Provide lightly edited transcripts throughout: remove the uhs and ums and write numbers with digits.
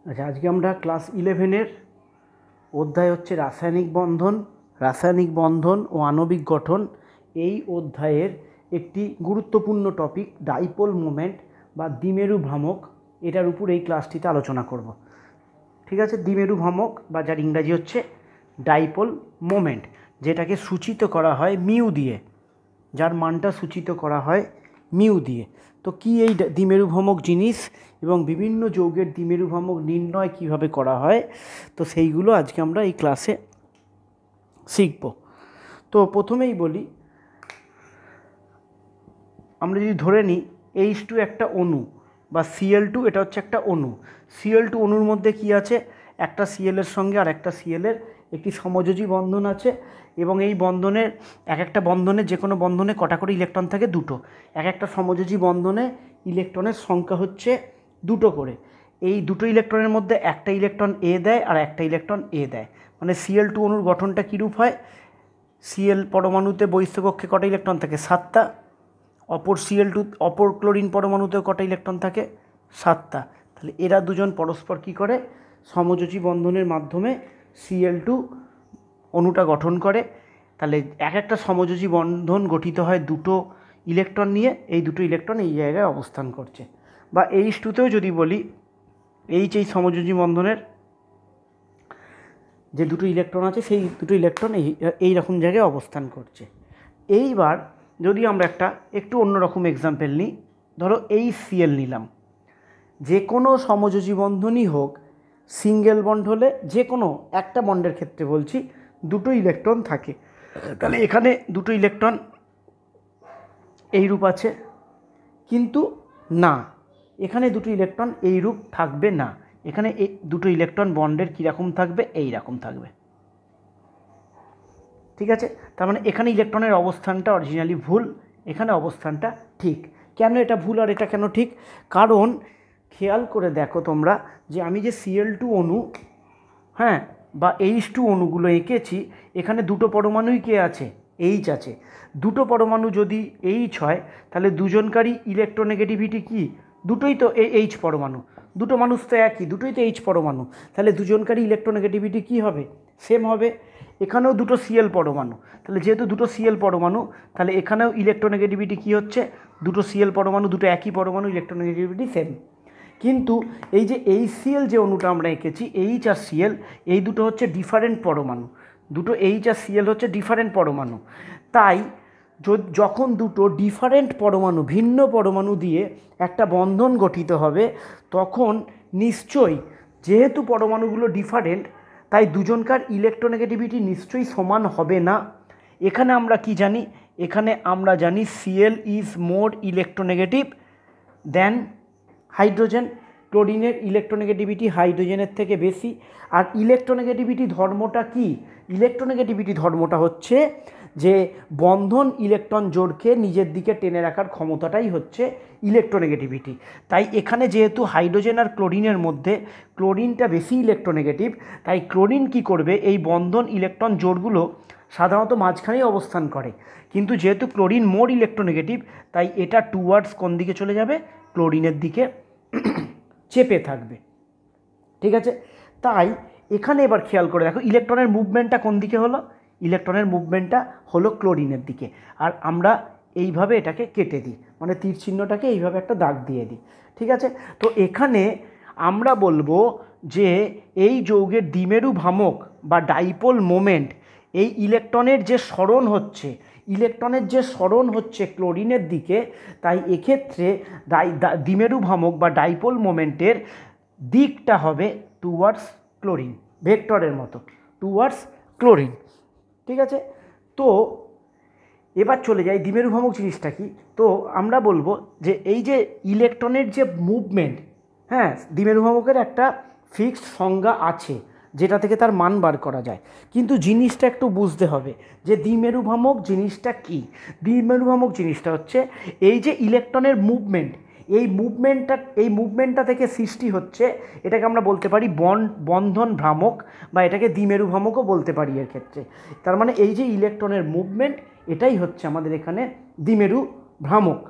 আচ্ছা, আজকে আমরা ক্লাস 11-এর অধ্যায় হচ্ছে রাসায়নিক বন্ধন ও আণবিক গঠন। এই অধ্যায়ের একটি গুরুত্বপূর্ণ টপিক ডাইপোল মোমেন্ট বা দ্বিমেরু ভ্রামক, এটার উপর এই ক্লাসটিতে আলোচনা করব। ঠিক আছে, দ্বিমেরু ভ্রামক বা যার ইংরাজি হচ্ছে ডাইপোল মোমেন্ট, যেটাকে সূচিত করা হয় মিউ দিয়ে, যার মানটা সূচিত করা হয় মিউ দিয়ে। তো কি এই দ্বিমেরু ভ্রামক জিনিস এবং বিভিন্ন যৌগের দ্বিমেরু ভ্রামক নির্ণয় কিভাবে করা হয়, তো সেইগুলো আজকে আমরা এই ক্লাসে শিখব। তো প্রথমেই বলি, আমরা যদি ধরে নিই H2 একটা অণু বা Cl2, এটা হচ্ছে একটা অণু। Cl2 অণুর মধ্যে কি আছে, একটা Cl-এর সঙ্গে আর একটা Cl-এর একটি সমযোজী বন্ধন আছে এবং এই বন্ধনের একটা বন্ধনে, যে কোনো বন্ধনে কটা করে ইলেকট্রন থাকে? দুটো। একটা সমযোজী বন্ধনে ইলেকট্রনের সংখ্যা হচ্ছে দুটো করে। এই দুটো ইলেকট্রনের মধ্যে একটা ইলেকট্রন এ দেয় আর একটা ইলেকট্রন এ দেয়, মানে Cl2 অণুর গঠনটা কীরূপ হয়? Cl পরমাণুতে বহিস্থ-কক্ষে কটা ইলেকট্রন থাকে? 7টা। অপর ক্লোরিন পরমাণুতেও কটা ইলেকট্রন থাকে? 7টা। তাহলে এরা দুজন পরস্পর কী করে? সমযোজী বন্ধনের মাধ্যমে Cl2 অণুটা গঠন করে। তাহলে একটা সমযোজী বন্ধন গঠিত হয় দুটো ইলেকট্রন নিয়ে, এই দুটো ইলেকট্রন এই জায়গায় অবস্থান করছে। বা H2তেও যদি বলি, এই সমযোজী বন্ধনের যে দুটো ইলেকট্রন আছে, সেই দুটো ইলেকট্রন এই রকম জায়গায় অবস্থান করছে। এইবার যদি আমরা একটু অন্যরকম এক্সাম্পল নিই, ধরো এই Cl নিলাম। যে কোনো সমযোজী বন্ধনই হোক, সিঙ্গেল বন্ড হলে, যে কোনো একটা বন্ডের ক্ষেত্রে বলছি, দুটো ইলেকট্রন থাকে। তাহলে এখানে দুটো ইলেকট্রন এইরূপ আছে, কিন্তু না, এখানে দুটো ইলেকট্রন এইরূপ থাকবে না। এখানে দুটো ইলেকট্রন বন্ডের কীরকম থাকবে? এই রকম থাকবে। ঠিক আছে, তার মানে এখানে ইলেকট্রনের অবস্থানটা অরিজিনালি ভুল, এখানে অবস্থানটা ঠিক। কেন এটা ভুল আর এটা কেন ঠিক? কারণ খেয়াল করে দেখো তোমরা, যে আমি যে Cl2 অণু, হ্যাঁ, বা H2 অণুগুলো এঁকেছি, এখানে দুটো পরমাণুই কে আছে? H আছে। দুটো পরমাণু যদি H হয়, তাহলে দুজনকারই ইলেকট্রোনেগেটিভিটি কি? দুটোই তো H পরমাণু, দুটো মানুষ তো একই, দুটোই তো H পরমাণু, তাহলে দুজনকারই ইলেকট্রোনেগেটিভিটি কী হবে? সেম হবে। এখানেও দুটো Cl পরমাণু, তাহলে যেহেতু দুটো Cl পরমাণু, তাহলে এখানেও ইলেকট্রোনেগেটিভিটি কী হচ্ছে? দুটো Cl পরমাণু, দুটো একই পরমাণু, ইলেকট্রোনেগেটিভিটি সেম। কিন্তু এই যে HCl যে অণুটা আমরা এঁকেছি, H আর Cl, এই দুটো হচ্ছে ডিফারেন্ট পরমাণু, দুটো H আর Cl হচ্ছে ডিফারেন্ট পরমাণু। তাই যখন দুটো ডিফারেন্ট পরমাণু, ভিন্ন পরমাণু দিয়ে একটা বন্ধন গঠিত হবে, তখন নিশ্চয়ই, যেহেতু পরমাণুগুলো ডিফারেন্ট, তাই দুজনকার ইলেকট্রোনেগেটিভিটি নিশ্চয়ই সমান হবে না। এখানে আমরা কি জানি? এখানে আমরা জানি Cl is more electronegative than hydrogen. ক্লোরিনের ইলেকট্রোনেগেটিভিটি হাইড্রোজেনের থেকে বেশি। আর ইলেকট্রোনেগেটিভিটি ধর্মটা কি? ইলেকট্রোনেগেটিভিটি ধর্মটা হচ্ছে যে বন্ধন ইলেকট্রন জোড়কে নিজের দিকে টেনে রাখার ক্ষমতাটাই হচ্ছে ইলেকট্রোনেগেটিভিটি। তাই এখানে যেহেতু হাইড্রোজেন আর ক্লোরিনের মধ্যে ক্লোরিনটা বেশি ইলেকট্রোনেগেটিভ, তাই ক্লোরিন কি করবে? এই বন্ধন ইলেকট্রন জোড়গুলো সাধারণত মাঝখানেই অবস্থান করে, কিন্তু যেহেতু ক্লোরিন মোর ইলেকট্রোনেগেটিভ, তাই এটা টুয়ার্ডস কোন দিকে চলে যাবে? ক্লোরিনের দিকে চেপে থাকবে। ঠিক আছে, তাই এখানে এবার খেয়াল করে দেখো, ইলেকট্রনের মুভমেন্টটা কোন দিকে হলো? ইলেকট্রনের মুভমেন্টটা হলো ক্লোরিনের দিকে। আর আমরা এইভাবে এটাকে কেটে দিই, মানে তীর চিহ্নটাকে এইভাবে একটা দাগ দিয়ে দিই। ঠিক আছে, তো এখানে আমরা বলবো যে এই যৌগের দ্বিমেরু ভ্রামক বা ডাইপোল মোমেন্ট, এই ইলেকট্রনের যে সরণ হচ্ছে ক্লোরিনের দিকে, তাই এক্ষেত্রে দ্বিমেরু ভ্রামক বা ডাইপোল মোমেন্টের দিকটা হবে টুয়ার্ডস ক্লোরিন, ভেক্টরের মতো টুয়ার্ডস ক্লোরিন। ঠিক আছে, তো এবার চলে যাই দ্বিমেরু ভ্রামক জিনিসটা কি। তো আমরা বলবো যে এই যে ইলেকট্রনের যে মুভমেন্ট, হ্যাঁ, দ্বিমেরু ভ্রামকের একটা ফিক্সড সংজ্ঞা আছে, যেটা থেকে তার মান বার করা যায়। কিন্তু জিনিসটা একটু বুঝতে হবে যে দ্বিমেরু ভ্রামক জিনিসটা কি। দ্বিমেরু ভ্রামক জিনিসটা হচ্ছে এই যে ইলেকট্রনের মুভমেন্ট, এই মুভমেন্টটা থেকে সৃষ্টি হচ্ছে, এটাকে আমরা বলতে পারি বন্ধন ভ্রামক, বা এটাকে দ্বিমেরু ভ্রামকও বলতে পারি এর ক্ষেত্রে। তার মানে এই যে ইলেকট্রনের মুভমেন্ট, এটাই হচ্ছে আমাদের এখানে দ্বিমেরু ভ্রামক।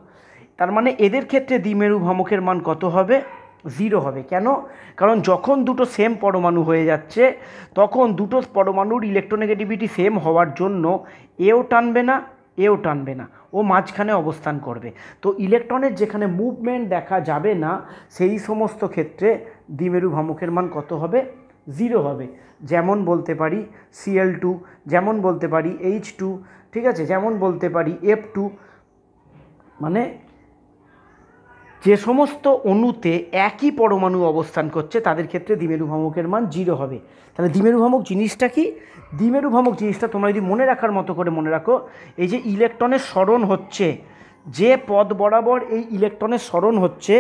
তার মানে এদের ক্ষেত্রে দ্বিমেরু ভ্রামকের মান কত হবে? জিরো হবে। কেন? কারণ যখন দুটো সেম পরমাণু হয়ে যাচ্ছে তখন দুটো পরমাণুর ইলেকট্রোনেগেটিভিটি সেম হওয়ার জন্য এও টানবে না এও টানবে না, ও মাঝখানে অবস্থান করবে। তো ইলেকট্রনের যেখানে মুভমেন্ট দেখা যাবে না সেই সমস্ত ক্ষেত্রে দ্বিমেরু ভ্রামকের মান কত হবে? জিরো হবে। যেমন বলতে পারি Cl2, যেমন বলতে পারি H2, ঠিক আছে, যেমন বলতে পারি F2। মানে যে সমস্ত অণুতে একই পরমাণু অবস্থান করছে তাদের ক্ষেত্রে দ্বিমেরু ভ্রামকের মান জিরো হবে। তাহলে দ্বিমেরু ভ্রামক জিনিসটা কি? দ্বিমেরু ভ্রামক জিনিসটা তোমরা যদি মনে রাখার মতো করে মনে রাখো, এই যে ইলেকট্রনের সরণ হচ্ছে, যে পথ বরাবর এই ইলেকট্রনের সরণ হচ্ছে,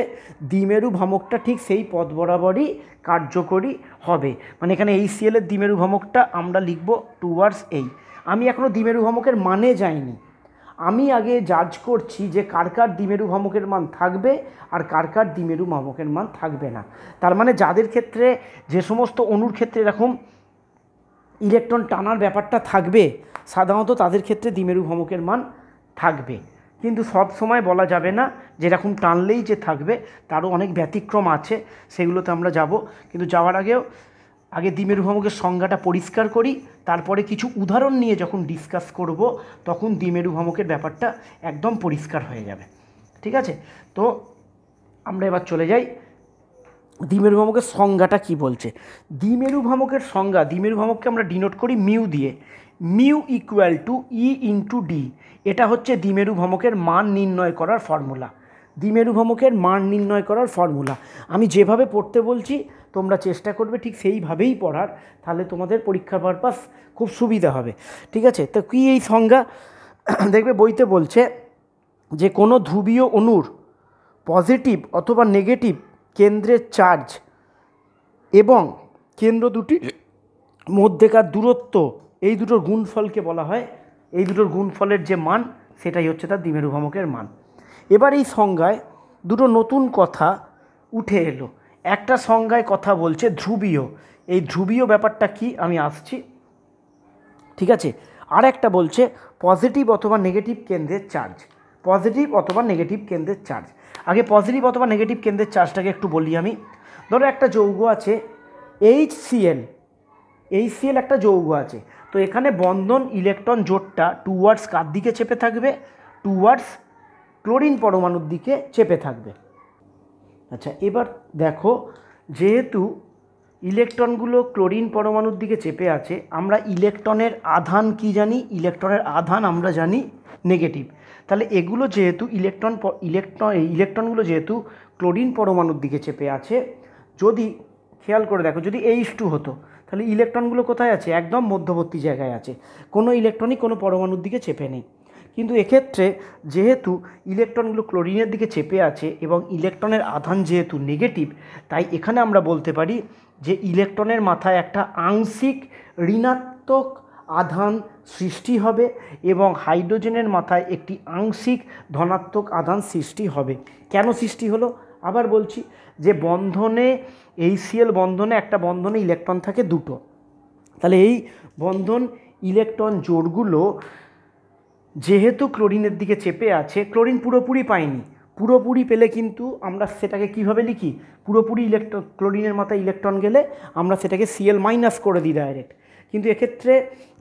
দ্বিমেরু ভ্রামকটা ঠিক সেই পথ বরাবরই কার্যকরী হবে। মানে এখানে এই Cl এর দ্বিমেরু ভ্রামকটা আমরা লিখব টুয়ার্ডস এই। আমি এখনও দ্বিমেরু ভ্রামকের মানে যাইনি, আমি আগে জাজ করছি যে কার কার দ্বিমেরু ভ্রামকের মান থাকবে আর কার কার দ্বিমেরু ভ্রামকের মান থাকবে না। তার মানে যাদের ক্ষেত্রে, যে সমস্ত অণুর ক্ষেত্রে এরকম ইলেকট্রন টানার ব্যাপারটা থাকবে সাধারণত তাদের ক্ষেত্রে দ্বিমেরু ভ্রামকের মান থাকবে। কিন্তু সব সময় বলা যাবে না যেরকম টানলেই যে থাকবে, তারও অনেক ব্যতিক্রম আছে, সেগুলোতে আমরা যাব। কিন্তু যাওয়ার আগে দ্বিমেরু ভ্রামকের সংজ্ঞাটা পরিষ্কার করি, তারপরে কিছু উদাহরণ নিয়ে যখন ডিসকাস করব তখন দ্বিমেরু ভ্রামকের ব্যাপারটা একদম পরিষ্কার হয়ে যাবে। ঠিক আছে, তো আমরা এবার চলে যাই দ্বিমেরু ভ্রামকের সংজ্ঞাটা কি বলছে। দ্বিমেরু ভ্রামকের সংজ্ঞা, দ্বিমেরু ভ্রামককে আমরা ডিনোট করি মিউ দিয়ে। Mu equal to E into D, এটা হচ্ছে দ্বিমেরু ভ্রামকের মান নির্ণয় করার ফর্মুলা। দ্বিমেরু ভ্রামকের মান নির্ণয় করার ফর্মুলা আমি যেভাবে পড়তে বলছি তোমরা চেষ্টা করবে ঠিক সেইভাবেই পড়ার, তাহলে তোমাদের পরীক্ষার পারপাস খুব সুবিধা হবে। ঠিক আছে, তো কী এই সংজ্ঞা? দেখবে বইতে বলছে যে কোনো ধ্রুবীয় অণুর পজিটিভ অথবা নেগেটিভ কেন্দ্রের চার্জ এবং কেন্দ্র দুটির মধ্যেকার দূরত্ব, এই দুটোর গুণফলকে বলা হয়, এই দুটোর গুণফলের যে মান সেটাই হচ্ছে তার দ্বিমেরু ভ্রামকের মান। এবার এই সংজ্ঞায় দুটো নতুন কথা উঠে এলো। একটা সংজ্ঞায় কথা বলছে ধ্রুবীয়, এই ধ্রুবীয় ব্যাপারটা কি আমি আসছি, ঠিক আছে। আর একটা বলছে পজিটিভ অথবা নেগেটিভ কেন্দ্রের চার্জ, পজিটিভ অথবা নেগেটিভ কেন্দ্রের চার্জ। আগে পজিটিভ অথবা নেগেটিভ কেন্দ্রের চার্জটাকে একটু বলি আমি। ধরো একটা যৌগ আছে HCl, HCl একটা যৌগ আছে, তো এখানে বন্ধন ইলেকট্রন জোটটা টুয়ার্ডস কার দিকে চেপে থাকবে? টুয়ার্ডস ক্লোরিন পরমাণুর দিকে চেপে থাকবে। আচ্ছা, এবার দেখো যেহেতু ইলেকট্রনগুলো ক্লোরিন পরমাণুর দিকে চেপে আছে, আমরা ইলেকট্রনের আধান কি জানি? ইলেকট্রনের আধান আমরা জানি নেগেটিভ। তাহলে এগুলো যেহেতু ইলেকট্রনগুলো যেহেতু ক্লোরিন পরমাণুর দিকে চেপে আছে, যদি খেয়াল করে দেখো যদি H2 হতো তাহলে ইলেকট্রনগুলো কোথায় আছে? একদম মধ্যবর্তী জায়গায় আছে, কোনো ইলেকট্রনই কোনো পরমাণুর দিকে চেপে নেই। কিন্তু এক্ষেত্রে যেহেতু ইলেকট্রনগুলো ক্লোরিনের দিকে চেপে আছে এবং ইলেকট্রনের আধান যেহেতু নেগেটিভ, তাই এখানে আমরা বলতে পারি যে ইলেকট্রনের মাথায় একটা আংশিক ঋণাত্মক আধান সৃষ্টি হবে এবং হাইড্রোজেনের মাথায় একটি আংশিক ধনাত্মক আধান সৃষ্টি হবে। কেন সৃষ্টি হলো? আবার বলছি যে বন্ধনে HCl বন্ধনে একটা বন্ধনে ইলেকট্রন থাকে দুটো, তাহলে এই বন্ধন ইলেকট্রন জোড়গুলো যেহেতু ক্লোরিনের দিকে চেপে আছে, ক্লোরিন পুরোপুরি পায়নি, পুরোপুরি পেলে কিন্তু আমরা সেটাকে কীভাবে লিখি? পুরোপুরি ক্লোরিনের মাথায় ইলেকট্রন গেলে আমরা সেটাকে Cl মাইনাস করে দিই ডাইরেক্ট। কিন্তু এক্ষেত্রে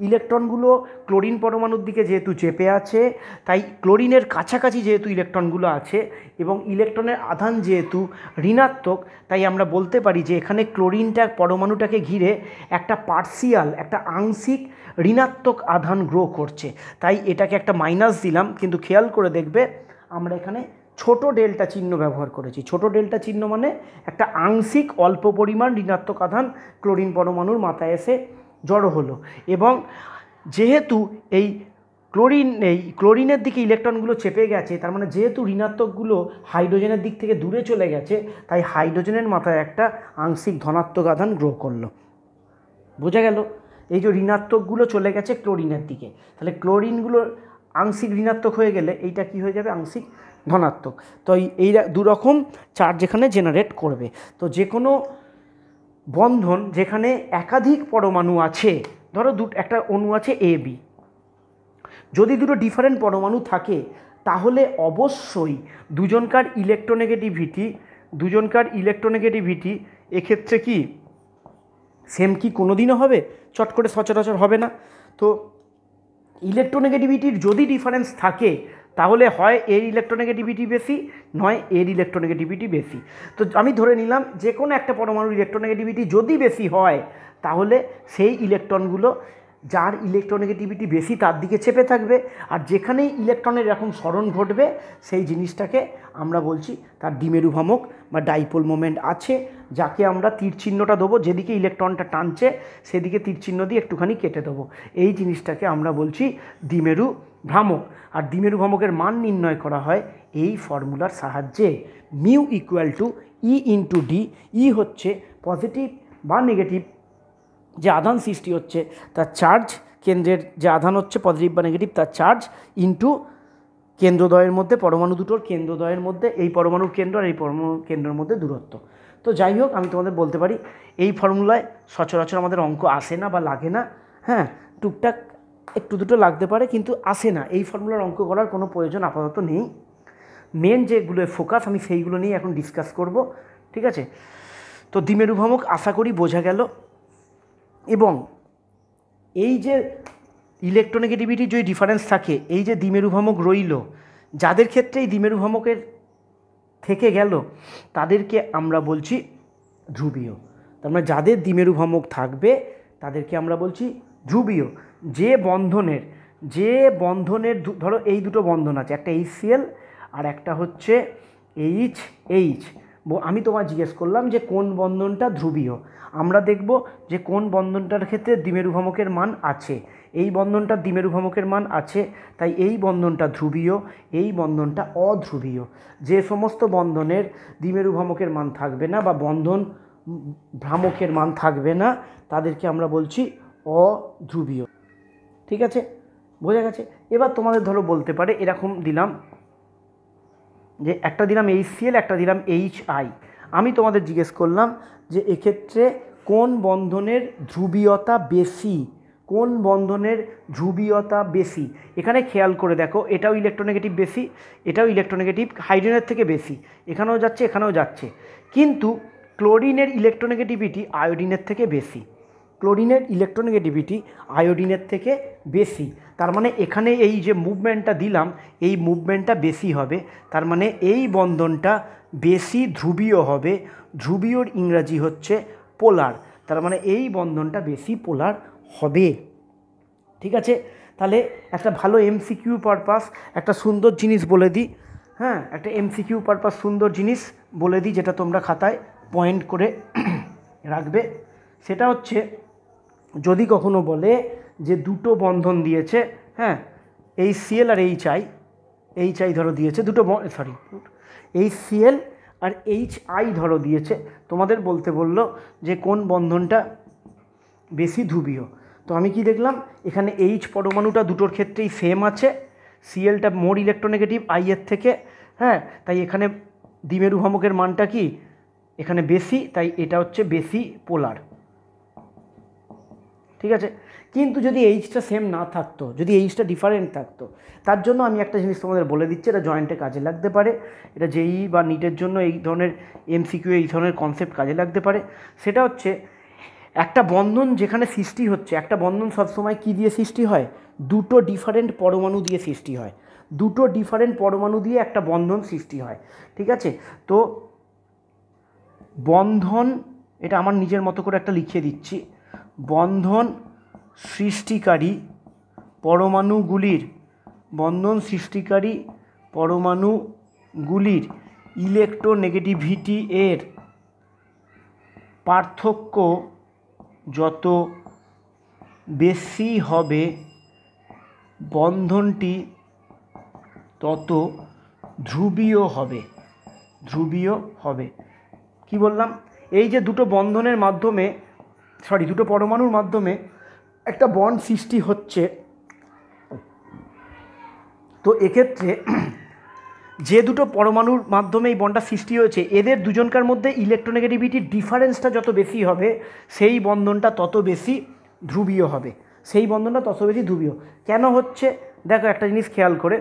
ইলেকট্রনগুলো ক্লোরিন পরমাণুর দিকে যেহেতু চেপে আছে, তাই ক্লোরিনের কাছাকাছি যেহেতু ইলেকট্রনগুলো আছে এবং ইলেকট্রনের আধান যেহেতু ঋণাত্মক, তাই আমরা বলতে পারি যে এখানে ক্লোরিনটা পরমাণুটাকে ঘিরে একটা পার্সিয়াল, একটা আংশিক ঋণাত্মক আধান গ্রো করছে, তাই এটাকে একটা মাইনাস দিলাম। কিন্তু খেয়াল করে দেখবে আমরা এখানে ছোট ডেল্টা চিহ্ন ব্যবহার করেছি। ছোট ডেল্টা চিহ্ন মানে একটা আংশিক অল্প পরিমাণ ঋণাত্মক আধান ক্লোরিন পরমাণুর মাথায় এসে জড়ো হলো, এবং যেহেতু এই ক্লোরিনের দিকে ইলেকট্রনগুলো চেপে গেছে, তার মানে যেহেতু ঋণাত্মকগুলো হাইড্রোজেনের দিক থেকে দূরে চলে গেছে, তাই হাইড্রোজেনের মাথায় একটা আংশিক ধনাত্মক আধান গ্রো করলো। বোঝা গেল? এই যে ঋণাত্মকগুলো চলে গেছে ক্লোরিনের দিকে, তাহলে ক্লোরিনগুলোর আংশিক ঋণাত্মক হয়ে গেলে এইটা কি হয়ে যাবে? আংশিক ধনাত্মক। তো এই দুরকম চার্জ এখানে জেনারেট করবে। তো যে কোনো বন্ধন যেখানে একাধিক পরমাণু আছে, ধরো একটা অণু আছে AB, যদি দুটো ডিফারেন্ট পরমাণু থাকে তাহলে অবশ্যই দুজনকার ইলেকট্রোনেগেটিভিটি দুজনকার ইলেকট্রোনেগেটিভিটি এক্ষেত্রে কি সেম কি কোনো দিনও হবে? চট করে সচরাচর হবে না। তো ইলেকট্রোনেগেটিভিটির যদি ডিফারেন্স থাকে তাহলে হয় এর ইলেকট্রোনেগেটিভিটি বেশি, নয় এর ইলেকট্রোনেগেটিভিটি বেশি। তো আমি ধরে নিলাম যে কোনো একটা পরমাণুর ইলেকট্রোনেগেটিভিটি যদি বেশি হয় তাহলে সেই ইলেকট্রনগুলো যার ইলেকট্রোনেগেটিভিটি বেশি তার দিকে চেপে থাকবে, আর যেখানেই ইলেকট্রনের এরকম সরণ ঘটবে সেই জিনিসটাকে আমরা বলছি তার দ্বিমেরু ভ্রামক বা ডাইপোল মোমেন্ট আছে, যাকে আমরা তীর চিহ্নটা দেবো, যেদিকে ইলেকট্রনটা টানছে সেদিকে তীর চিহ্ন দিয়ে একটুখানি কেটে দেবো। এই জিনিসটাকে আমরা বলছি দ্বিমেরু ভ্রামক। আর দ্বিমেরু ভ্রামকের মান নির্ণয় করা হয় এই ফর্মুলার সাহায্যে, mu equal to E into D. E হচ্ছে পজিটিভ বা নেগেটিভ যে আধান সৃষ্টি হচ্ছে তার চার্জ, কেন্দ্রের যে আধান হচ্ছে পজিটিভ বা নেগেটিভ তার চার্জ, ইন্টু কেন্দ্রদ্বয়ের মধ্যে, পরমাণু দুটোর কেন্দ্রদ্বয়ের মধ্যে, এই পরমাণুর কেন্দ্র আর এই পরমাণু কেন্দ্রের মধ্যে দূরত্ব। তো যাই হোক, আমি তোমাদের বলতে পারি এই ফর্মুলায় সচরাচর আমাদের অঙ্ক আসে না বা লাগে না। হ্যাঁ, টুকটাক একটু দুটো লাগতে পারে, কিন্তু আসে না। এই ফর্মুলার অঙ্ক করার কোনো প্রয়োজন আপাতত নেই। মেন যেগুলো ফোকাস আমি সেইগুলো নিয়ে এখন ডিসকাস করব, ঠিক আছে? তো দ্বিমেরু ভ্রামক আশা করি বোঝা গেল। এবং এই যে ইলেকট্রোনেগেটিভিটির যে ডিফারেন্স থাকে, এই যে দ্বিমেরু ভ্রামক রইল, যাদের ক্ষেত্রে এই দ্বিমেরু ভ্রামকের থেকে গেল তাদেরকে আমরা বলছি ধ্রুবীয়। তার মানে যাদের দ্বিমেরু ভ্রামক থাকবে তাদেরকে আমরা বলছি ধ্রুবীয়। যে বন্ধনের ধরো এই দুটো বন্ধন আছে, একটা HCl আর একটা হচ্ছে এইচ। আমি তোমায় জিজ্ঞেস করলাম যে কোন বন্ধনটা ধ্রুবীয়। আমরা দেখব যে কোন বন্ধনটার ক্ষেত্রে দ্বিমেরু ভ্রামকের মান আছে। এই বন্ধনটার দ্বিমেরু ভ্রামকের মান আছে, তাই এই বন্ধনটা ধ্রুবীয়, এই বন্ধনটা অধ্রুবীয়। যে সমস্ত বন্ধনের দ্বিমেরু ভ্রামকের মান থাকবে না বা বন্ধন ভ্রামকের মান থাকবে না তাদেরকে আমরা বলছি অধ্রুবীয়। ঠিক আছে, বোঝা গেছে? এবার তোমাদের ধরো বলতে পারে এরকম দিলাম যে একটা দিলাম HCl, একটা দিলাম HI। আমি তোমাদের জিজ্ঞেস করলাম যে এক্ষেত্রে কোন বন্ধনের ধ্রুবীয়তা বেশি, কোন বন্ধনের ধ্রুবীয়তা বেশি। এখানে খেয়াল করে দেখো, এটাও ইলেকট্রোনেগেটিভ বেশি, এটাও ইলেকট্রোনেগেটিভ হাইড্রোজেনের থেকে বেশি, এখানেও যাচ্ছে এখানেও যাচ্ছে, কিন্তু ক্লোরিনের ইলেকট্রোনেগেটিভিটি আয়োডিনের থেকে বেশি। ক্লোরিনের ইলেকট্রোনেগেটিভিটি আয়োডিনের থেকে বেশি। তার মানে এখানে এই যে মুভমেন্টটা দিলাম এই মুভমেন্টটা বেশি হবে, তার মানে এই বন্ধনটা বেশি ধ্রুবীয় হবে। ধ্রুবীয়র ইংরাজি হচ্ছে পোলার, তার মানে এই বন্ধনটা বেশি পোলার হবে। ঠিক আছে, তাহলে একটা ভালো MCQ পারপাস একটা সুন্দর জিনিস বলে দিই। হ্যাঁ, একটা MCQ পারপাস সুন্দর জিনিস বলে দিই, যেটা তোমরা খাতায় পয়েন্ট করে রাখবে। সেটা হচ্ছে, যদি কখনো বলে যে দুটো বন্ধন দিয়েছে, হ্যাঁ, HCl আর HI ধরো দিয়েছে দুটো, HCl আর HI ধরো দিয়েছে, তোমাদের বলতে বললো যে কোন বন্ধনটা বেশি ধ্রুবীয়। তো আমি কি দেখলাম, এখানে H পরমাণুটা দুটোর ক্ষেত্রেই সেম আছে, Clটা মোর ইলেকট্রোনেগেটিভ I এর থেকে। হ্যাঁ, তাই এখানে দ্বিমেরু ভ্রামকের মানটা কি এখানে বেশি, তাই এটা হচ্ছে বেশি পোলার। ঠিক আছে, কিন্তু যদি এইচটা সেম না থাকতো, যদি এইচটা ডিফারেন্ট থাকতো, তার জন্য আমি একটা জিনিস তোমাদের বলে দিচ্ছি, এটা জয়েন্টে কাজে লাগতে পারে, এটা JEE বা নিটের জন্য এই ধরনের MCQ এই ধরনের কনসেপ্ট কাজে লাগতে পারে। সেটা হচ্ছে, একটা বন্ধন যেখানে সৃষ্টি হচ্ছে, একটা বন্ধন সবসময় কী দিয়ে সৃষ্টি হয়? দুটো ডিফারেন্ট পরমাণু দিয়ে সৃষ্টি হয়, দুটো ডিফারেন্ট পরমাণু দিয়ে একটা বন্ধন সৃষ্টি হয়। ঠিক আছে, তো বন্ধন, এটা আমার নিজের মতো করে একটা লিখিয়ে দিচ্ছি, বন্ধন সৃষ্টিকারী পরমাণুগুলির ইলেকট্রোনেগেটিভিটি এর পার্থক্য যত বেশি হবে বন্ধনটি তত ধ্রুবীয় হবে। কি বললাম? এই যে দুটো বন্ধনের মাধ্যমে, দুটো পরমাণুর মাধ্যমে একটা বন্ড সৃষ্টি হচ্ছে, তো এক্ষেত্রে যে দুটো পরমাণুর মাধ্যমে এই বন্ডটা সৃষ্টি হয়েছে, এদের দুজনকার মধ্যে ইলেকট্রোনেগেটিভিটির ডিফারেন্সটা যত বেশি হবে সেই বন্ধনটা তত বেশি ধ্রুবীয় হবে, কেন হচ্ছে? দেখো একটা জিনিস খেয়াল করে,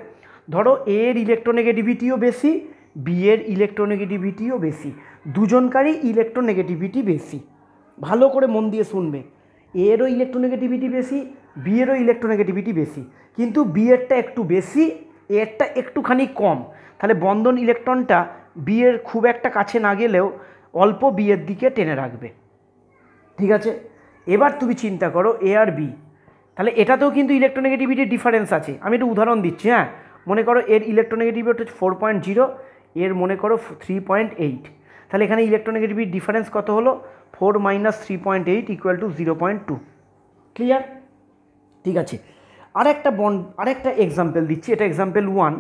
ধরো এর ইলেকট্রোনেগেটিভিটিও বেশি, বি এর ইলেকট্রোনেগেটিভিটিও বেশি, দুজনকারই ইলেকট্রোনেগেটিভিটি বেশি। ভালো করে মন দিয়ে শুনবে, এ এরও ইলেকট্রোনেগেটিভিটি বেশি, বি এরও ইলেকট্রোনেগেটিভিটি বেশি, কিন্তু বি এরটা একটু বেশি, এরটা একটুখানি কম। তাহলে বন্ধন ইলেকট্রনটা বি এর খুব একটা কাছে না গেলেও অল্প বি এর দিকে টেনে রাখবে। ঠিক আছে, এবার তুমি চিন্তা করো এ আর বি, তাহলে এটাতেও কিন্তু ইলেকট্রোনেগেটিভিটির ডিফারেন্স আছে। আমি একটু উদাহরণ দিচ্ছি। হ্যাঁ, মনে করো এর ইলেকট্রোনেগেটিভিটি হচ্ছে 4.0, এর মনে করো 3.8, তাহলে এখানে ইলেকট্রোনেগেটিভিটির ডিফারেন্স কত হলো? 4 - 3.8 = 0.2। ক্লিয়ার? ঠিক আছে, আরেকটা এক্সাম্পল দিচ্ছি। এটা এক্সাম্পল 1,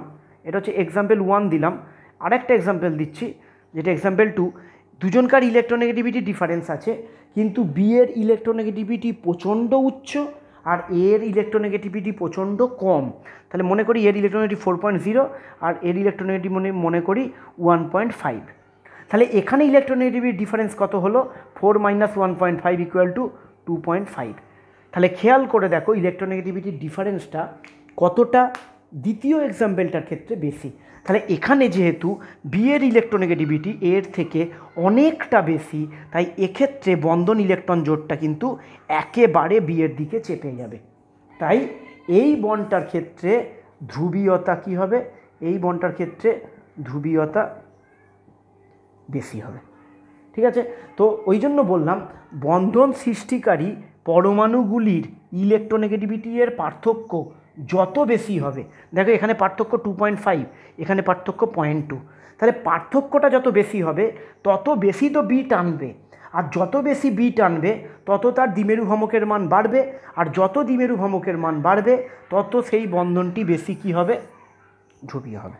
এটা হচ্ছে এক্সাম্পল 1 দিলাম। আরেকটা এক্সাম্পল দিচ্ছি যেটা এক্সাম্পল 2। দুজনকার ইলেকট্রোনেগেটিভিটি ডিফারেন্স আছে, কিন্তু বি এর ইলেকট্রোনেগেটিভিটি প্রচণ্ড উচ্চ আর এর ইলেকট্রোনেগেটিভিটি প্রচণ্ড কম। তাহলে মনে করি এর ইলেকট্রোনেগেটিভ 4.0 আর এর ইলেকট্রোনেগেটিভ মনে করি 1.5। তাহলে এখানে ইলেকট্রোনেগেটিভিটির ডিফারেন্স কত হলো? 4 - 1.5 = 2.5। তাহলে খেয়াল করে দেখো ইলেকট্রোনেগেটিভিটির ডিফারেন্সটা কতটা দ্বিতীয় এক্সাম্পলটার ক্ষেত্রে বেশি। তাহলে এখানে যেহেতু বি এর ইলেকট্রোনেগেটিভিটি এর থেকে অনেকটা বেশি, তাই এক্ষেত্রে বন্ধন ইলেকট্রন জোটটা কিন্তু একেবারে বি এর দিকে চেপে যাবে। তাই এই বন্ডটার ক্ষেত্রে ধ্রুবীয়তা কী হবে? এই বন্ডটার ক্ষেত্রে ধ্রুবীয়তা বেশি হবে। ঠিক আছে, তো ওই জন্য বললাম বন্ধন সৃষ্টিকারী পরমাণুগুলির ইলেকট্রোনেগেটিভিটি এর পার্থক্য যত বেশি হবে, দেখো এখানে পার্থক্য 2.5, এখানে পার্থক্য 0.2, তাহলে পার্থক্যটা যত বেশি হবে তত বেশি তো বি টানবে, আর যত বেশি বি টানবে তত তার দ্বিমেরু ভ্রামকের মান বাড়বে, আর যত দ্বিমেরু ভ্রামকের মান বাড়বে তত সেই বন্ধনটি বেশি কী হবে? ধ্রুবীয় হবে।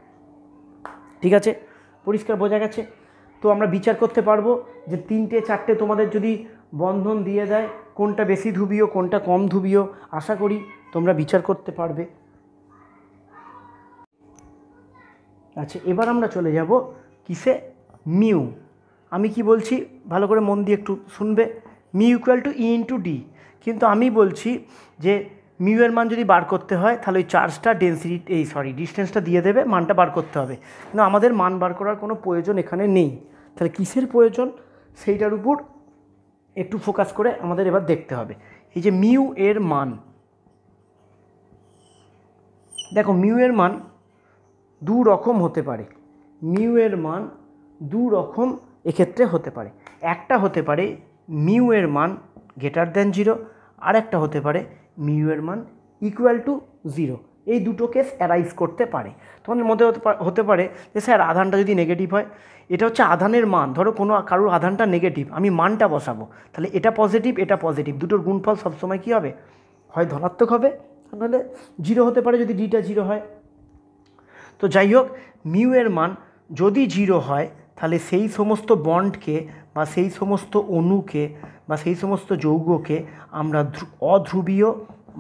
ঠিক আছে, পরিষ্কার বোঝা গেছে? তো আমরা বিচার করতে পারবো যে 3টে 4টে তোমাদের যদি বন্ধন দিয়ে দেয় কোনটা বেশি ধ্রুবীয় কোনটা কম ধ্রুবীয়, আশা করি তোমরা বিচার করতে পারবে। আচ্ছা, এবার আমরা চলে যাব কিসে? মিউ। আমি কি বলছি ভালো করে মন দিয়ে একটু শুনবে। মিউ = E × D, কিন্তু আমি বলছি যে মিউ এর মান যদি বার করতে হয় তাহলে ওই চার্জটা ডিস্টেন্সটা দিয়ে দেবে, মানটা বার করতে হবে। কিন্তু আমাদের মান বার করার কোনো প্রয়োজন এখানে নেই। তাহলে কিসের প্রয়োজন সেইটার উপর একটু ফোকাস করে আমাদের এবার দেখতে হবে। এই যে মিউ এর মান, দেখো মিউ এর মান দু রকম হতে পারে। মিউ এর মান দু রকম এক্ষেত্রে হতে পারে। একটা হতে পারে মিউ এর মান > 0, আর একটা হতে পারে মিউ এর মান =0। এই দুটো কেস অ্যারাইজ করতে পারে। তোমাদের মধ্যে হতে পারে যে স্যার আধানটা যদি নেগেটিভ হয়, এটা হচ্ছে আধানের মান, ধরো কোনো কারোর আধানটা নেগেটিভ, আমি মানটা বসাবো, তাহলে এটা পজিটিভ এটা পজিটিভ, দুটোর গুণফল সবসময় কী হবে? হয় ধনাত্মক হবে, তাহলে 0 হতে পারে যদি ডিটা 0 হয়। তো যাই হোক, মিউ এর মান যদি 0 হয় তাহলে সেই সমস্ত বন্ডকে বা সেই সমস্ত অণুকে বা সেই সমস্ত যৌগকে আমরা অধ্রুবীয়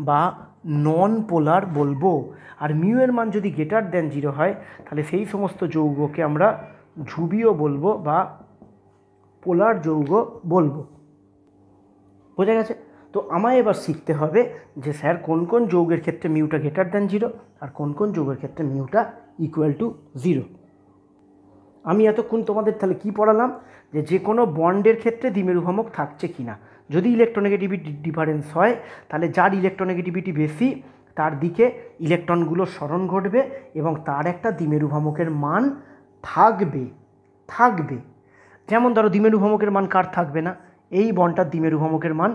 বা নন পোলার বলবো। আর মিউ এর মান যদি > 0 হয় তাহলে সেই সমস্ত যৌগকে আমরা ধ্রুবীয় বলবো বা পোলার যৌগ বলবো। বোঝা গেছে? তো আমায় এবার শিখতে হবে যে স্যার কোন কোন যৌগের ক্ষেত্রে মিউটা > 0 আর কোন কোন যৌগের ক্ষেত্রে মিউটা =0। আমি এতক্ষণ তোমাদের তাহলে কী পড়ালাম? যে কোনো বন্ডের ক্ষেত্রে দ্বিমেরু ভ্রামক থাকছে কি না। যদি ইলেকট্রোনেগেটিভিটি ডিফারেন্স হয় তাহলে যার ইলেকট্রোনেগেটিভিটি বেশি তার দিকে ইলেকট্রনগুলোর সরণ ঘটবে এবং তার একটা দ্বিমেরু ভ্রামকের মান থাকবে। যেমন ধরো দ্বিমেরু ভ্রামকের মান কার থাকবে না? এই বন্ডটার দ্বিমেরু ভ্রামকের মান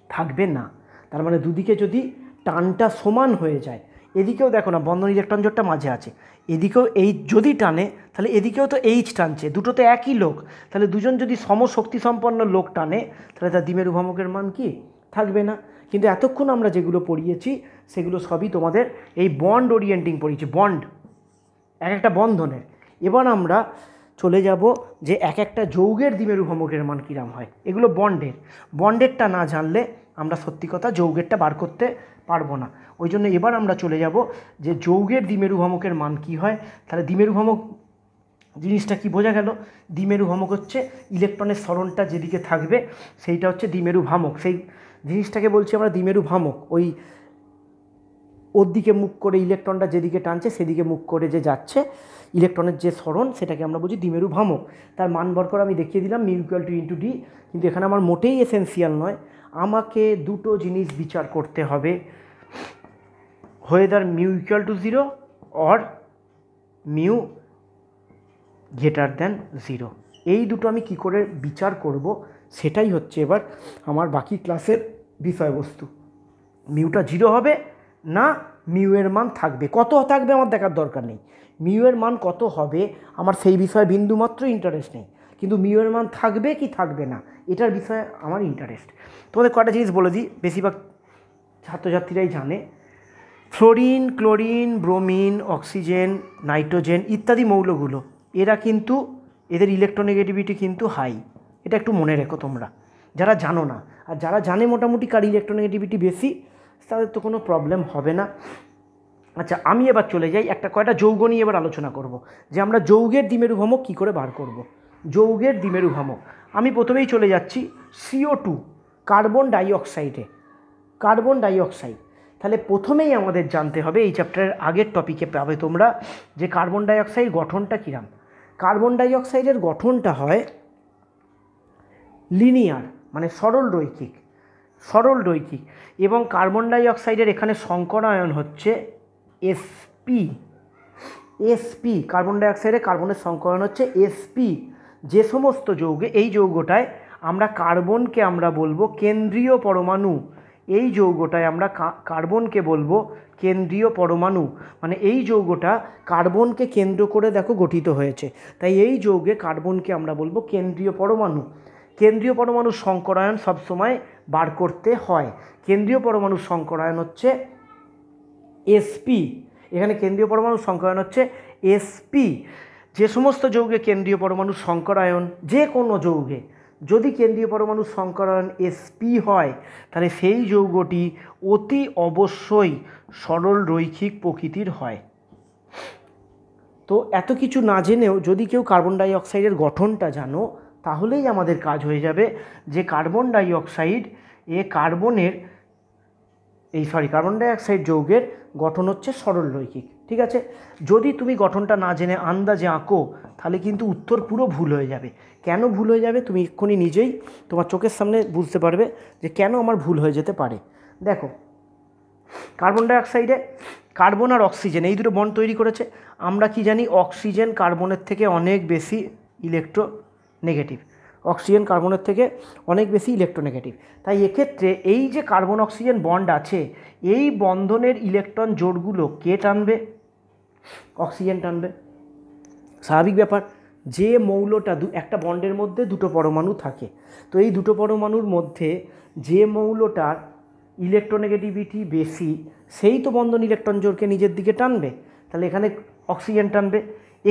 থাকবে না। তার মানে দুদিকে যদি টানটা সমান হয়ে যায়, এদিকেও দেখো না বন্ধন ইলেকট্রন জোটটা মাঝে আছে, এদিকেও এইচ যদি টানে তাহলে এদিকেও তো এইচ টানছে, দুটো তো একই লোক, তাহলে দুজন যদি সমশক্তি সম্পন্ন লোক টানে তাহলে তার দ্বিমেরু ভ্রামকের মান কি থাকবে না। কিন্তু এতক্ষণ আমরা যেগুলো পড়িয়েছি সেগুলো সবই তোমাদের এই বন্ড ওরিয়েন্টিং পড়িয়েছি, বন্ড এক একটা বন্ধনের। এবার আমরা চলে যাব যে এক একটা যৌগের দ্বিমেরু ভ্রামকের মান কীরকম হয়। এগুলো বন্ডেরটা না জানলে আমরা সত্যি কথা যৌগেরটা বার করতে পারবো না। ওই জন্য এবার আমরা চলে যাব যে যৌগের দ্বিমেরু ভ্রামকের মান কী হয়। তাহলে দ্বিমেরু ভ্রামক জিনিসটা কি বোঝা গেল? দ্বিমেরু ভ্রামক হচ্ছে ইলেকট্রনের সরণটা যেদিকে থাকবে সেইটা হচ্ছে দ্বিমেরু ভ্রামক, সেই জিনিসটাকে বলছি আমরা দ্বিমেরু ভ্রামক। ওই ওর দিকে মুখ করে ইলেকট্রনটা যেদিকে টানছে সেদিকে মুখ করে যে যাচ্ছে ইলেকট্রনের যে সরণ সেটাকে আমরা বুঝি দ্বিমেরু ভ্রামক। তার মান বার করে আমি দেখিয়ে দিলাম mu equal two into D. কিন্তু এখানে আমার মোটেই এসেন্সিয়াল নয়, আমাকে দুটো জিনিস বিচার করতে হবে, whether mu equal two 0 or mu greater than 0। এই দুটো আমি কি করে বিচার করব সেটাই হচ্ছে এবার আমার বাকি ক্লাসের বিষয়বস্তু। মিউটা 0 হবে না মিউ এর মান থাকবে, কত থাকবে আমার দেখার দরকার নেই, মিউ এর মান কত হবে আমার সেই বিষয়ে বিন্দুমাত্র ইন্টারেস্ট নেই, কিন্তু মিউ এর মান থাকবে কি থাকবে না এটার বিষয়ে আমার ইন্টারেস্ট। তোমাদের কটা জিনিস বলে দিই, বেশিরভাগ ছাত্রছাত্রীরাই জানে। Fluorine, chlorine, bromine, oxygen, nitrogen ইত্যাদি মৌলগুলো এরা কিন্তু এদের ইলেকট্রোনেগেটিভিটি কিন্তু হাই, এটা একটু মনে রেখো তোমরা যারা জানো না। আর যারা জানে মোটামুটি কার ইলেকট্রোনেগেটিভিটি বেশি তাদের তো কোনো প্রবলেম হবে না। আচ্ছা, আমি এবার চলে যাই একটা কয়টা যৌগ নিয়ে এবার আলোচনা করব যে আমরা যৌগের দ্বিমেরু ভ্রামক কী করে বার করব। যৌগের দ্বিমেরু ভ্রামক আমি প্রথমেই চলে যাচ্ছি CO2 কার্বন ডাইঅক্সাইডে। কার্বন ডাইঅক্সাইড তাহলে প্রথমেই আমাদের জানতে হবে, এই চ্যাপ্টারের আগের টপিকে পাবে তোমরা, যে কার্বন ডাইঅক্সাইড গঠনটা কীরকম। কার্বন ডাইঅক্সাইডের গঠনটা হয় লিনিয়ার, মানে সরল রৈখিক, সরল রৈখিক। এবং কার্বন ডাইঅক্সাইডের এখানে সংকরায়ন হচ্ছে sp। sp কার্বন ডাইঅক্সাইডের কার্বনের সংকরায়ন হচ্ছে sp। যে সমস্ত যৌগে, এই যৌগটায় আমরা কার্বনকে আমরা বলবো কেন্দ্রীয় পরমাণু, এই যৌগটায় আমরা কার্বনকে বলবো কেন্দ্রীয় পরমাণু, মানে এই যৌগটা কার্বনকে কেন্দ্র করে দেখো গঠিত হয়েছে, তাই এই যৌগে কার্বনকে আমরা বলবো কেন্দ্রীয় পরমাণু। কেন্দ্রীয় পরমাণুর সংকরায়ন সবসময় বার করতে হয়, কেন্দ্রীয় পরমাণুর সংকরায়ন হচ্ছে sp। এখানে কেন্দ্রীয় পরমাণুর সংকরায়ন হচ্ছে sp। যে সমস্ত যৌগে কেন্দ্রীয় পরমাণুর সংকরায়ন, যে কোনো যৌগে যদি কেন্দ্রীয় পরমাণুর সংকরায়ন sp হয় তাহলে সেই যৌগটি অতি অবশ্যই সরল রৈখিক প্রকৃতির হয়। তো এত কিছু না জেনেও যদি কেউ কার্বন ডাইঅক্সাইডের গঠনটা জানো তাহলেই আমাদের কাজ হয়ে যাবে যে কার্বন ডাইঅক্সাইড কার্বন ডাইঅক্সাইড যৌগের গঠন হচ্ছে সরল রৈখিক। ঠিক আছে, যদি তুমি গঠনটা না জেনে আন্দাজে আঁকো তাহলে কিন্তু উত্তর পুরো ভুল হয়ে যাবে। কেন ভুল হয়ে যাবে তুমি এক্ষুনি নিজেই তোমার চোখের সামনে বুঝতে পারবে যে কেন আমার ভুল হয়ে যেতে পারে। দেখো, কার্বন ডাইঅক্সাইডে কার্বন আর অক্সিজেন এই দুটো বন্ড তৈরি করেছে। আমরা কি জানি অক্সিজেন কার্বনের থেকে অনেক বেশি ইলেকট্রোনেগেটিভ, অক্সিজেন কার্বনের থেকে অনেক বেশি ইলেকট্রোনেগেটিভ। তাই এক্ষেত্রে এই যে কার্বন অক্সিজেন বন্ড আছে এই বন্ধনের ইলেকট্রন জোড়গুলো কে টানবে? অক্সিজেন টানবে, স্বাভাবিক ব্যাপার। যে মৌলটা একটা বন্ডের মধ্যে দুটো পরমাণু থাকে, তো এই দুটো পরমাণুর মধ্যে যে মৌলটার ইলেকট্রোনেগেটিভিটি বেশি সেই তো বন্ধন ইলেকট্রন জোড়কে নিজের দিকে টানবে, তাহলে এখানে অক্সিজেন টানবে।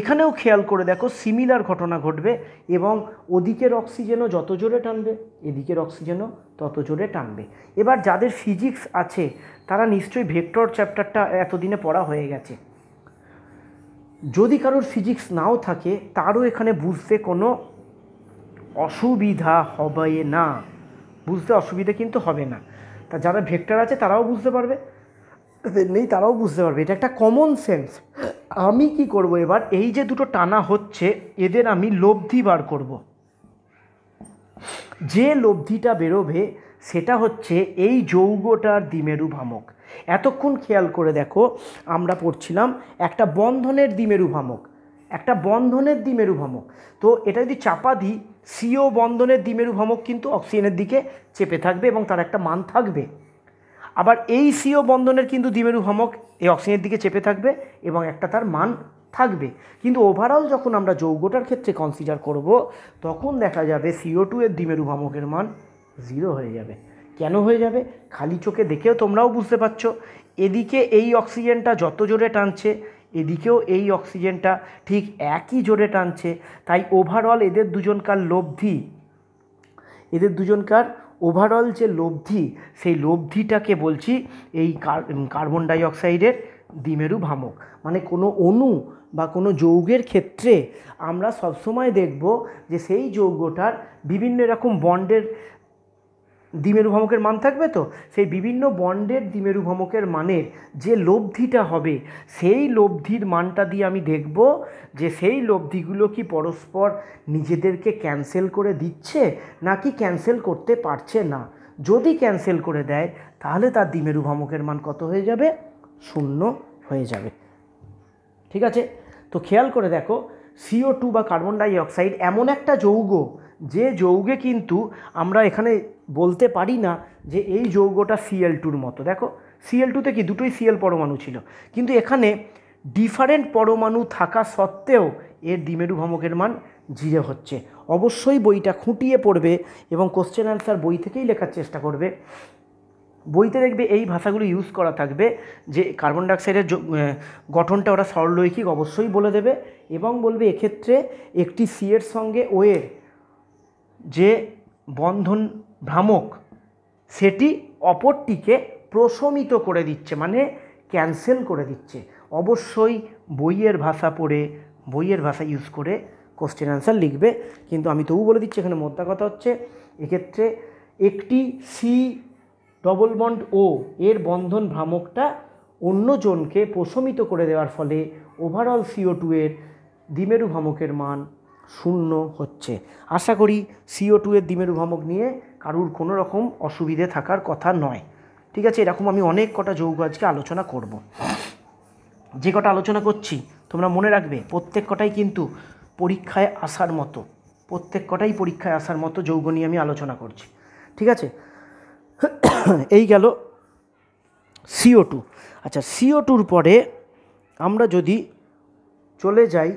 এখানেও খেয়াল করে দেখো সিমিলার ঘটনা ঘটবে এবং ওদিকের অক্সিজেনও যত জোরে টানবে এদিকের অক্সিজেনও তত জোরে টানবে। এবার যাদের ফিজিক্স আছে তারা নিশ্চয়ই ভেক্টর চ্যাপ্টারটা এতদিনে পড়া হয়ে গেছে। যদি কারোর ফিজিক্স নাও থাকে তারও এখানে বুঝতে কোনো অসুবিধা হবে না, বুঝতে অসুবিধা কিন্তু হবে না। তা যারা ভেক্টর আছে তারাও বুঝতে পারবে, নেই তারাও বুঝতে পারবে, এটা একটা কমন সেন্স। আমি কি করব এবার, এই যে দুটো টানা হচ্ছে এদের আমি লব্ধি বার করব। যে লব্ধিটা বেরোবে সেটা হচ্ছে এই যৌগটার দ্বিমেরু ভ্রামক। এতক্ষণ খেয়াল করে দেখো আমরা পড়ছিলাম একটা বন্ধনের দ্বিমেরু ভ্রামক, একটা বন্ধনের দ্বিমেরু ভ্রামক। তো এটা যদি চাপা দিই CO বন্ধনের দ্বিমেরু ভ্রামক কিন্তু অক্সিজেনের দিকে চেপে থাকবে এবং তার একটা মান থাকবে। আবার এই CO বন্ধনের কিন্তু দ্বিমেরু ভ্রামক এই অক্সিজেনের দিকে চেপে থাকবে এবং একটা তার মান থাকবে। কিন্তু ওভারঅল যখন আমরা যৌগটার ক্ষেত্রে কনসিডার করব তখন দেখা যাবে CO2 এর দ্বিমেরু ভ্রামকের মান 0 হয়ে যাবে। কেন হয়ে যাবে? খালি চোখে দেখেও তোমরাও বুঝতে পারছো, এদিকে এই অক্সিজেনটা যত জোরে টানছে এদিকেও এই অক্সিজেনটা ঠিক একই জোরে টানছে। তাই ওভারঅল এদের দুজনকার ওভারঅল যে লব্ধি সেই লব্ধিটাকে বলছি এই কার্বন ডাইঅক্সাইডের দ্বিমেরু ভ্রামক। মানে কোনো অণু বা কোনো যৌগের ক্ষেত্রে আমরা সবসময় দেখব যে সেই যৌগটার বিভিন্ন রকম বন্ডের দ্বিমেরু ভ্রামকের মান থাকবে, তো সেই বিভিন্ন বন্ডের দ্বিমেরু ভ্রামকের মানের যে লব্ধিটা হবে সেই লব্ধির মানটা দিয়ে আমি দেখব যে সেই লব্ধিগুলো কি পরস্পর নিজেদেরকে ক্যান্সেল করে দিচ্ছে নাকি ক্যান্সেল করতে পারছে না। যদি ক্যান্সেল করে দেয় তাহলে তার দ্বিমেরু ভ্রামকের মান কত হয়ে যাবে? 0 হয়ে যাবে। ঠিক আছে, তো খেয়াল করে দেখো CO2 বা কার্বন ডাই অক্সাইড এমন একটা যৌগ যে যৌগে কিন্তু আমরা এখানে বলতে পারি না যে এই যৌগটা Cl2-র মতো। দেখো Cl2-তে কি দুটোই Cl পরমাণু ছিল, কিন্তু এখানে ডিফারেন্ট পরমাণু থাকা সত্ত্বেও এর দ্বিমেরু ভ্রামকের মান 0 হচ্ছে। অবশ্যই বইটা খুঁটিয়ে পড়বে এবং কোশ্চেন অ্যান্সার বই থেকেই লেখার চেষ্টা করবে। বইতে দেখবে এই ভাষাগুলো ইউজ করা থাকবে যে কার্বন ডাইঅক্সাইডের গঠনটা ওরা সরলরৈখিক অবশ্যই বলে দেবে এবং বলবে এক্ষেত্রে একটি সি এর সঙ্গে ও এর যে বন্ধন ভ্রামক সেটি অপরটিকে প্রশমিত করে দিচ্ছে, মানে ক্যান্সেল করে দিচ্ছে। অবশ্যই বইয়ের ভাষা পড়ে বইয়ের ভাষা ইউজ করে কোশ্চেন অ্যান্সার লিখবে। কিন্তু আমি তবু বলে দিচ্ছি এখানে মোদ্দা কথা হচ্ছে এক্ষেত্রে একটি সি ডবল বন্ড ও এর বন্ধন ভ্রামকটা অন্যজনকে প্রশমিত করে দেওয়ার ফলে ওভারঅল CO2 এর দ্বিমেরু ভ্রামকের মান 0 হচ্ছে। আশা করি CO2 এর দ্বিমেরু ভ্রামক নিয়ে কারুর কোনো রকম অসুবিধে থাকার কথা নয়। ঠিক আছে, এরকম আমি অনেক কটা যৌগ আজকে আলোচনা করব। যে কটা আলোচনা করছি তোমরা মনে রাখবে প্রত্যেক কটাই কিন্তু পরীক্ষায় আসার মতো, প্রত্যেক কটাই পরীক্ষায় আসার মতো যৌগ নিয়ে আমি আলোচনা করছি। ঠিক আছে, এই গেল CO2। আচ্ছা, CO2-র পরে আমরা যদি চলে যাই,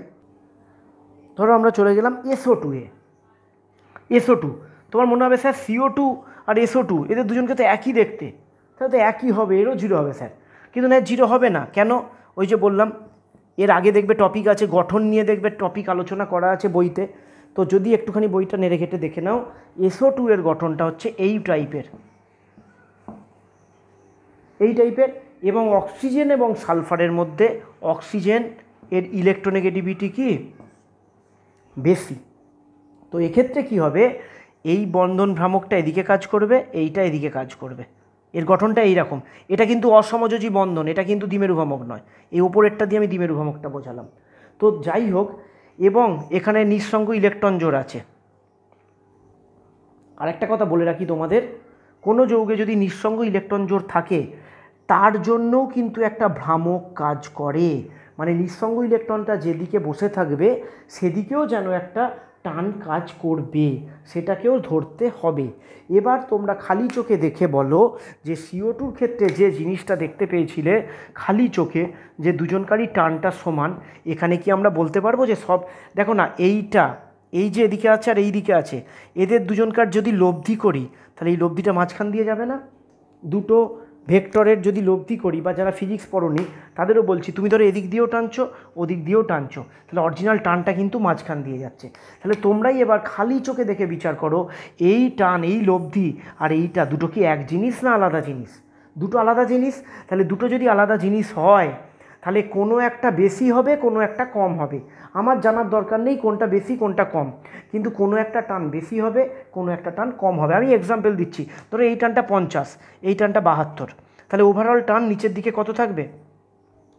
ধরো আমরা চলে গেলাম SO2-এ। SO2 তোমার মনে হবে স্যার CO2 আর SO2 এদের দুজনকে তো একই দেখতে, তাহলে তো একই হবে, এরও 0 হবে স্যার। কিন্তু না, 0 হবে না। কেন? ওই যে বললাম এর আগে দেখবে টপিক আছে, গঠন নিয়ে দেখবে টপিক আলোচনা করা আছে বইতে। তো যদি একটুখানি বইটা নেড়ে ঘেটে দেখে নাও, SO2 এর গঠনটা হচ্ছে এই টাইপের এবং অক্সিজেন এবং সালফারের মধ্যে অক্সিজেন এর ইলেকট্রোনেগেটিভিটি কি বেশি। তো এক্ষেত্রে কি হবে, এই বন্ধন ভ্রামকটা এদিকে কাজ করবে, এইটা এদিকে কাজ করবে। এর গঠনটা এইরকম। এটা কিন্তু অসমযোজী বন্ধন, এটা কিন্তু দ্বিমেরু ভ্রামক নয়। এই ওপরেরটা দিয়ে আমি দ্বিমেরু ভ্রামকটা বোঝালাম। তো যাই হোক, এবং এখানে নিঃসঙ্গ ইলেকট্রন জোড় আছে। আরেকটা কথা বলে রাখি তোমাদের, কোনো যৌগে যদি নিঃসঙ্গ ইলেকট্রন জোড় থাকে তার জন্যও কিন্তু একটা ভ্রামক কাজ করে, মানে নিঃসঙ্গ ইলেকট্রনটা যেদিকে বসে থাকবে সেদিকেও যেন একটা টান কাজ করবে, সেটাকেও ধরতে হবে। এবার তোমরা খালি চোখে দেখে বলো যে CO2-র ক্ষেত্রে যে জিনিসটা দেখতে পেয়েছিলে খালি চোখে যে দুজনকারই টানটা সমান, এখানে কি আমরা বলতে পারবো যে সব, দেখো না এইটা, এই যে এদিকে আছে আর এই দিকে আছে, এদের দুজনকার যদি লব্ধি করি তাহলে এই লব্ধিটা মাঝখান দিয়ে যাবে না? দুটো ভেক্টরের যদি লব্ধি করি, বা যারা ফিজিক্স পড়োনি তাদেরও বলছি, তুমি ধরো এদিক দিয়েও টানছো ওদিক দিয়েও টানছো, তাহলে অরিজিনাল টানটা কিন্তু মাঝখান দিয়ে যাচ্ছে। তাহলে তোমরাই এবার খালি চোখে দেখে বিচার করো এই টান, এই লব্ধি আর এইটা দুটো কি এক জিনিস না আলাদা জিনিস? দুটো আলাদা জিনিস। তাহলে দুটো যদি আলাদা জিনিস হয় তাহলে কোনো একটা বেশি হবে, কোনো একটা কম হবে। আমার জানার দরকার নেই কোনটা বেশি কোনটা কম, কিন্তু কোনো একটা টান বেশি হবে, কোনো একটা টান কম হবে। আমি এক্সাম্পল দিচ্ছি, ধরো এই টানটা 50, এই টানটা 72, তাহলে ওভারঅল টান নিচের দিকে কত থাকবে?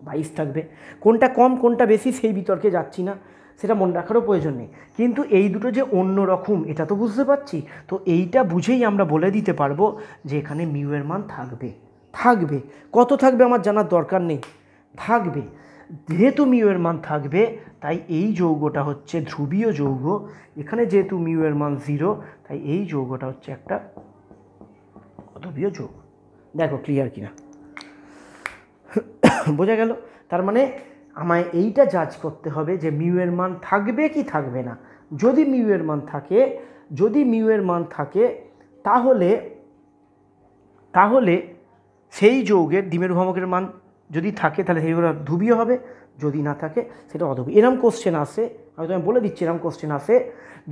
22 থাকবে। কোনটা কম কোনটা বেশি সেই বিতর্কে যাচ্ছি না, সেটা মনে রাখারও প্রয়োজন নেই। কিন্তু এই দুটো যে অন্য রকম এটা তো বুঝতে পারছি। তো এইটা বুঝেই আমরা বলে দিতে পারবো যে এখানে মিউয়ের মান থাকবে। কত থাকবে আমার জানার দরকার নেই, থাকবে। যেহেতু মিউয়ের মান থাকবে তাই এই যৌগটা হচ্ছে ধ্রুবীয় যৌগ। এখানে যেহেতু মিউয়ের মান 0 তাই এই যৌগটা হচ্ছে একটা অধ্রুবীয় যৌগ। দেখো ক্লিয়ার কিনা, বোঝা গেল? তার মানে আমায় এইটা জাজ করতে হবে যে মিউয়ের মান থাকবে কি থাকবে না। যদি মিউয়ের মান থাকে তাহলে সেই যৌগের দ্বিমেরু ভ্রামকের মান যদি থাকে তাহলে সেইগুলো ধ্রুবীয় হবে, যদি না থাকে সেটা অধ্রুবীয়। এরকম কোশ্চেন আসে, আমি তোমায় বলে দিচ্ছি, এরকম কোশ্চেন আসে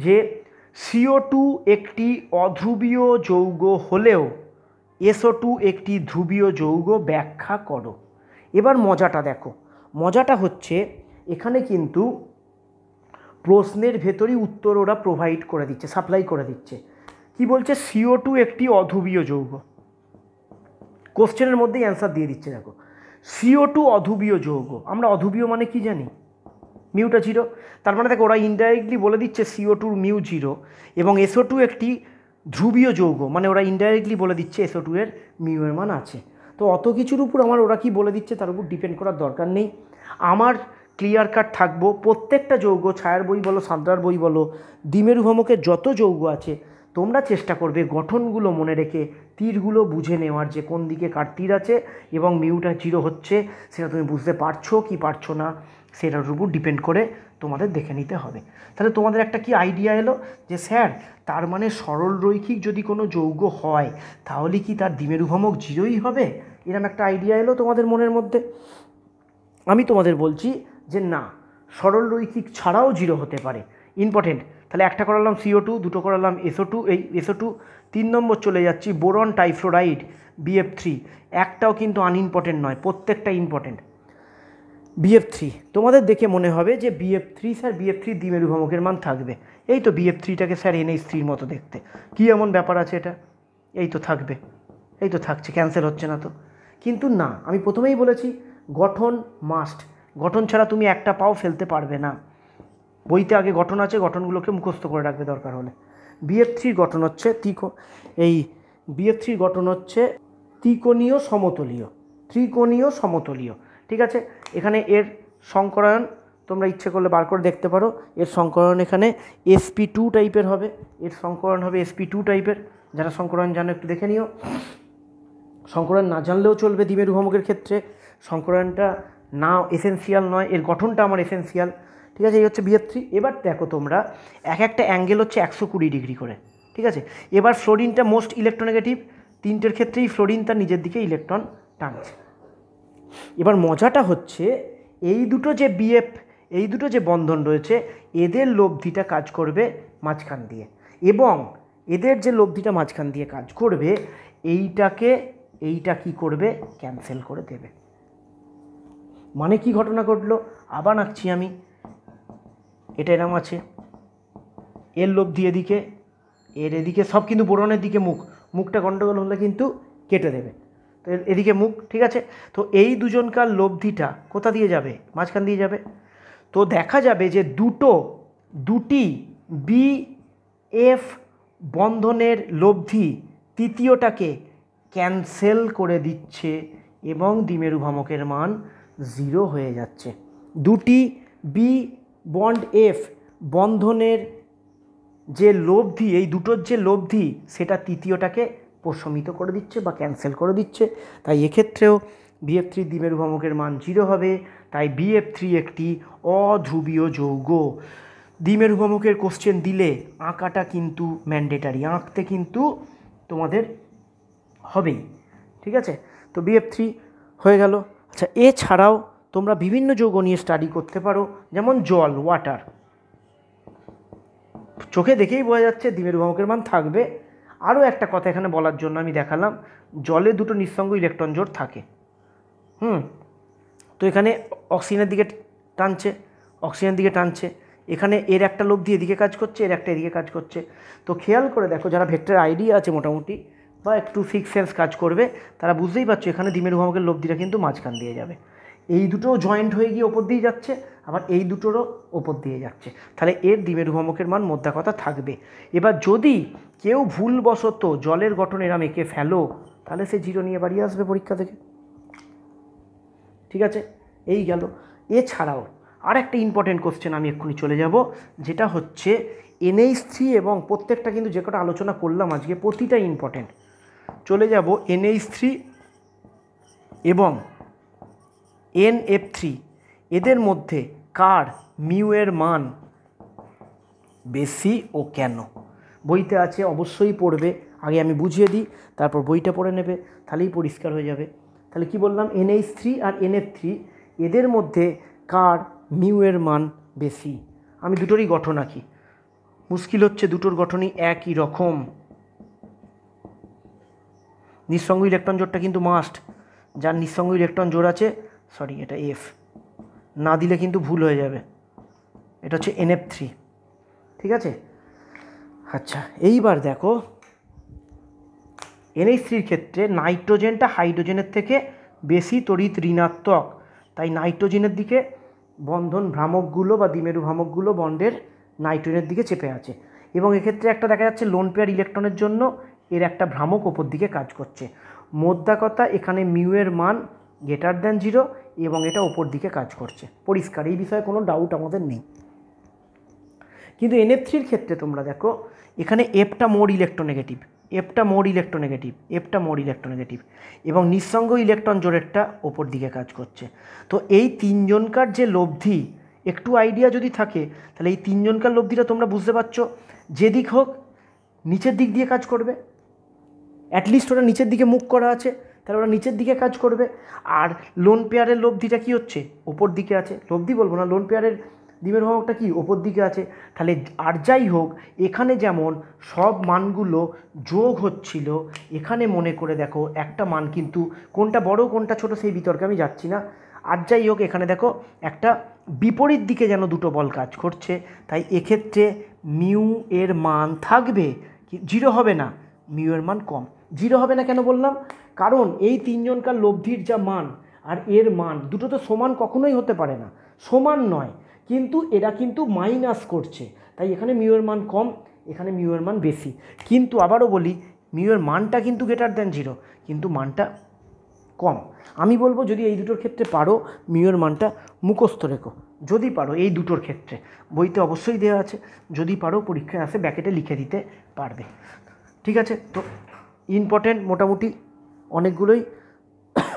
যে CO2 একটি অধ্রুবীয় যৌগ হলেও SO2 একটি ধ্রুবীয় যৌগ, ব্যাখ্যা করো। এবার মজাটা দেখো, মজাটা হচ্ছে এখানে কিন্তু প্রশ্নের ভেতরই উত্তর ওরা প্রোভাইড করে দিচ্ছে, সাপ্লাই করে দিচ্ছে। কি বলছে, CO2 একটি অধ্রুবীয় যৌগ। কোশ্চেনের মধ্যেই অ্যান্সার দিয়ে দিচ্ছে, দেখো CO2 অধ্রুবীয় যৌগ। আমরা অধ্রুবীয় মানে কি জানি, মিউটা 0। তার মানে দেখো ওরা ইনডাইরেক্টলি বলে দিচ্ছে CO2 মিউ 0 এবং SO2 একটি ধ্রুবীয় যৌগ, মানে ওরা ইনডাইরেক্টলি বলে দিচ্ছে SO2 এর মিউ এর মান আছে। তো অত কিছুর উপর আমার ওরা কি বলে দিচ্ছে তার উপর ডিপেন্ড করার দরকার নেই। আমার ক্লিয়ার কাট থাকবো প্রত্যেকটা যৌগ, ছায়ার বই বলো, সাঁতরার বই বলো, দ্বিমেরু ভ্রমকের যত যৌগ আছে তোমরা চেষ্টা করবে গঠনগুলো মনে রেখে তীরগুলো বুঝে নেওয়ার, যে কোন দিকে কার তীর আছে এবং মিউটা 0 হচ্ছে সেটা তুমি বুঝতে পারছো কি পারছো না, সেটার উপর ডিপেন্ড করে তোমাদের দেখে নিতে হবে। তাহলে তোমাদের একটা কি আইডিয়া এলো যে স্যার তার মানে সরল রৈখিক যদি কোনো যৌগ হয় তাহলে কি তার দ্বিমেরু ভ্রমক 0ই হবে, এরকম একটা আইডিয়া এলো তোমাদের মনের মধ্যে। আমি তোমাদের বলছি যে না, সরল রৈখিক ছাড়াও 0 হতে পারে। ইম্পর্টেন্ট, তাহলে একটা করালাম CO2, দুটো করালাম SO2, এই SO2। 3 নম্বর চলে যাচ্ছি বোরন টাইফ্লোরাইড BF3। একটাও কিন্তু আনইম্পর্টেন্ট নয়, প্রত্যেকটা ইম্পর্টেন্ট। BF3 তোমাদের দেখে মনে হবে যে BF3 স্যার BF3 দ্বিমেরু ভ্রমকের মান থাকবে। এই তো BF3টাকে স্যার NH3 মতো দেখতে, কী এমন ব্যাপার আছে এটা, এই তো থাকবে, এই তো থাকছে, ক্যান্সেল হচ্ছে না তো। কিন্তু না, আমি প্রথমেই বলেছি গঠন মাস্ট, গঠন ছাড়া তুমি একটা পাও ফেলতে পারবে না। বইতে আগে গঠন আছে, গঠনগুলোকে মুখস্থ করে রাখবে দরকার হলে। BF3 গঠন হচ্ছে BF3 গঠন হচ্ছে ত্রিকোণীয় সমতলীয়, ত্রিকোণীয় সমতলীয়, ঠিক আছে। এখানে এর সংকরায়ন তোমরা ইচ্ছে করলে বার করে দেখতে পারো, এর সংকরায়ন এখানে sp2 টাইপের হবে, এর সংকরায়ন হবে sp2 টাইপের। যারা সংকরায়ন জানো একটু দেখে নিও, সংকরায়ন না জানলেও চলবে দ্বিমেরু ভ্রমকের ক্ষেত্রে, সংকরায়নটা না এসেন্সিয়াল নয়, এর গঠনটা আমার এসেন্সিয়াল, ঠিক আছে। এই হচ্ছে BF3। এবার দেখো তোমরা এক একটা অ্যাঙ্গেল হচ্ছে 120 ডিগ্রি করে, ঠিক আছে। এবার ফ্লোরিনটা মোস্ট ইলেকট্রোনেগেটিভ, তিনটের ক্ষেত্রেই ফ্লোরিন তার নিজের দিকে ইলেকট্রন টানছে। এবার মজাটা হচ্ছে এই দুটো যে বন্ধন রয়েছে এদের লব্ধিটা কাজ করবে মাঝখান দিয়ে, এবং এদের যে লব্ধিটা মাঝখান দিয়ে কাজ করবে এইটা কি করবে, ক্যান্সেল করে দেবে। মানে কি ঘটনা ঘটলো আবার আঁকছি আমি, এটা এরম আছে, এর লব্ধি এদিকে, এর এদিকে, সব কিন্তু বোরনের দিকে মুখটা গন্ডগোল হলে কিন্তু কেটে দেবে, তো এদিকে মুখ, ঠিক আছে। তো এই দুজনকার লব্ধিটা কোথা দিয়ে যাবে, মাঝখান দিয়ে যাবে। তো দেখা যাবে যে দুটি BF বন্ধনের লব্ধি তৃতীয়টাকে ক্যান্সেল করে দিচ্ছে এবং দ্বিমেরু ভ্রমকের মান 0 হয়ে যাচ্ছে। দুটি B⋅F বন্ধনের যে লব্ধি, এই দুটোর যে লব্ধি সেটা তৃতীয়টাকে প্রশমিত করে দিচ্ছে বা ক্যান্সেল করে দিচ্ছে। তাই এক্ষেত্রেও BF3 দ্বিমেরু ভ্রমকের মান 0 হবে। তাই BF3 একটি অধ্রুবীয় যৌগ। দ্বিমেরু ভ্রমকের কোশ্চেন দিলে আঁকাটা কিন্তু ম্যান্ডেটারি, আঁকতে কিন্তু তোমাদের হবেই, ঠিক আছে। তো BF3 হয়ে গেল। আচ্ছা, এছাড়াও তোমরা বিভিন্ন যৌগ নিয়ে স্টাডি করতে পারো, যেমন জল, ওয়াটার। চোখে দেখেই বোঝা যাচ্ছে দ্বিমেরু ভ্রমকের মান থাকবে। আরও একটা কথা এখানে বলার জন্য আমি দেখালাম, জলে দুটো নিঃসঙ্গ ইলেকট্রন জোড় থাকে। তো এখানে অক্সিজেনের দিকে টানছে, এখানে এর একটা লব্ধি এদিকে কাজ করছে, এর একটা এদিকে কাজ করছে। তো খেয়াল করে দেখো, যারা ভেক্টর আইডিয়া আছে মোটামুটি বা একটু সিক্স সেন্স কাজ করবে, তারা বুঝতেই পারছো এখানে দ্বিমেরু ভ্রমকের লব্ধিটা কিন্তু মাঝখান দিয়ে যাবে। এই দুটোও জয়েন্ট হয়ে গিয়ে ওপর দিয়ে যাচ্ছে, আবার এই দুটোরও ওপর দিয়ে যাচ্ছে, তাহলে এর দ্বিমেরু ভ্রমকের মান মোদ্দা কথা থাকবে। এবার যদি কেউ ভুলবশত জলের গঠন এরম এঁকে ফেলো, তাহলে সে 0 নিয়ে বাড়ি আসবে পরীক্ষা থেকে, ঠিক আছে। এই গেল। এছাড়াও আর একটা ইম্পর্টেন্ট কোশ্চেন আমি এক্ষুনি চলে যাব, যেটা হচ্ছে NH3 এবং প্রত্যেকটা কিন্তু যে কটা আলোচনা করলাম আজকে প্রতিটা ইম্পর্টেন্ট। চলে যাব NH3 এবং NF3, এদের মধ্যে কার মিউ এর মান বেশি ও কেন। বইতে আছে, অবশ্যই পড়বে। আগে আমি বুঝিয়ে দিই, তারপর বইটা পড়ে নেবে, তাহলেই পরিষ্কার হয়ে যাবে। তাহলে কি বললাম, NH3 আর NF3 এদের মধ্যে কার মিউ এর মান বেশি। আমি দুটোরই গঠন আঁকি, মুশকিল হচ্ছে দুটোর গঠনই একই রকম। নিঃসঙ্গ ইলেকট্রন জোড়টা কিন্তু মাস্ট, যার নিঃসঙ্গ ইলেকট্রন জোড় আছে, সরি এটা F না দিলে কিন্তু ভুল হয়ে যাবে, এটা হচ্ছে NF3, ঠিক আছে। আচ্ছা, এইবার দেখো NH3 ক্ষেত্রে নাইট্রোজেনটা হাইড্রোজেনের থেকে বেশি তড়িৎ ঋণাত্মক, তাই নাইট্রোজেনের দিকে বন্ধন ভ্রামকগুলো বা দ্বিমেরু ভ্রামকগুলো বন্ডের নাইট্রোজেনের দিকে চেপে আছে, এবং এক্ষেত্রে একটা দেখা যাচ্ছে লোন পেয়ার ইলেকট্রনের জন্য এর একটা ভ্রামক ওপর দিকে কাজ করছে। মোদ্দা কথা, এখানে মিউয়ের মান গ্রেটার দ্যান 0 এবং এটা ওপর দিকে কাজ করছে। পরিষ্কার, এই বিষয়ে কোনো ডাউট আমাদের নেই। কিন্তু NF3-র ক্ষেত্রে তোমরা দেখো এখানে এফটা মোর ইলেকট্রোনেগেটিভ, এফটা মোর ইলেকট্রোনেগেটিভ, এফটা মোর ইলেকট্রোনেগেটিভ, এবং নিঃসঙ্গ ইলেকট্রন জোড়েরটা ওপর দিকে কাজ করছে। তো এই তিনজনকার যে লব্ধি, একটু আইডিয়া যদি থাকে তাহলে এই তিনজনকার লব্ধিটা তোমরা বুঝতে পারছো, যেদিক হোক নিচের দিক দিয়ে কাজ করবে। অ্যাটলিস্ট ওরা নিচের দিকে মুখ করা আছে, তাহলে ওরা নিচের দিকে কাজ করবে। আর লোন পেয়ারের লব্ধিটা কি হচ্ছে, ওপর দিকে আছে। লব্ধি বলবো না, লোন পেয়ারের দ্বিমেরু ভ্রামকটা কি ওপর দিকে আছে। তাহলে আর যাই হোক, এখানে যেমন সব মানগুলো যোগ হচ্ছিল, এখানে মনে করে দেখো একটা মান কিন্তু কোনটা বড় কোনটা ছোট সেই বিতর্কে আমি যাচ্ছি না। আর যাই হোক, এখানে দেখো একটা বিপরীত দিকে যেন দুটো বল কাজ করছে, তাই এক্ষেত্রে মিউ এর মান থাকবে, 0 হবে না। মিউ এর মান কম, 0 হবে না কেন বললাম, কারণ এই তিনজনকার লব্ধির যা মান আর এর মান দুটো তো সমান কখনোই হতে পারে না, সমান নয়, কিন্তু এরা কিন্তু মাইনাস করছে, তাই এখানে মিউ এর মান কম, এখানে মিউ এর মান বেশি। কিন্তু আবারও বলি, মিউ এর মানটা কিন্তু গ্রেটার দ্যান 0, কিন্তু মানটা কম। আমি বলবো যদি এই দুটোর ক্ষেত্রে পারো মিউ এর মানটা মুখস্থ রেখো, যদি পারো এই দুটোর ক্ষেত্রে, বইতে অবশ্যই দেওয়া আছে, যদি পারো পরীক্ষায় আসে ব্যাকেটে লিখে দিতে পারবে। ঠিক আছে, তো ইম্পর্টেন্ট মোটামুটি অনেকগুলোই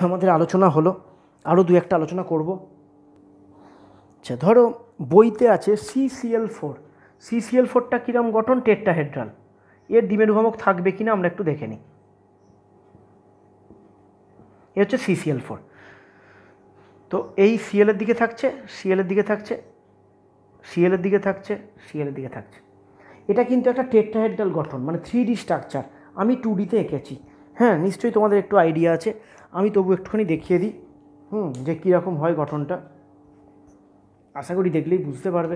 আমাদের আলোচনা হলো, আরও দু একটা আলোচনা করব। আচ্ছা, ধরো বইতে আছে CCl4, CCl4টা কীরকম গঠন, টেট্রাহেড্রাল, এর দ্বিমেরু ভ্রামক থাকবে কিনা আমরা একটু দেখে নিই। এ হচ্ছে CCl4, তো এই Cl এর দিকে থাকছে, Cl এর দিকে থাকছে, Cl এর দিকে থাকছে, Cl এর দিকে থাকছে। এটা কিন্তু একটা টেট্রাহেড্রাল গঠন, মানে 3D স্ট্রাকচার। আমি 2Dতে এঁকেছি, হ্যাঁ নিশ্চয়ই তোমাদের একটু আইডিয়া আছে, আমি তবু একটুখানি দেখিয়ে দিই যে কীরকম হয় গঠনটা, আশা করি দেখলেই বুঝতে পারবে।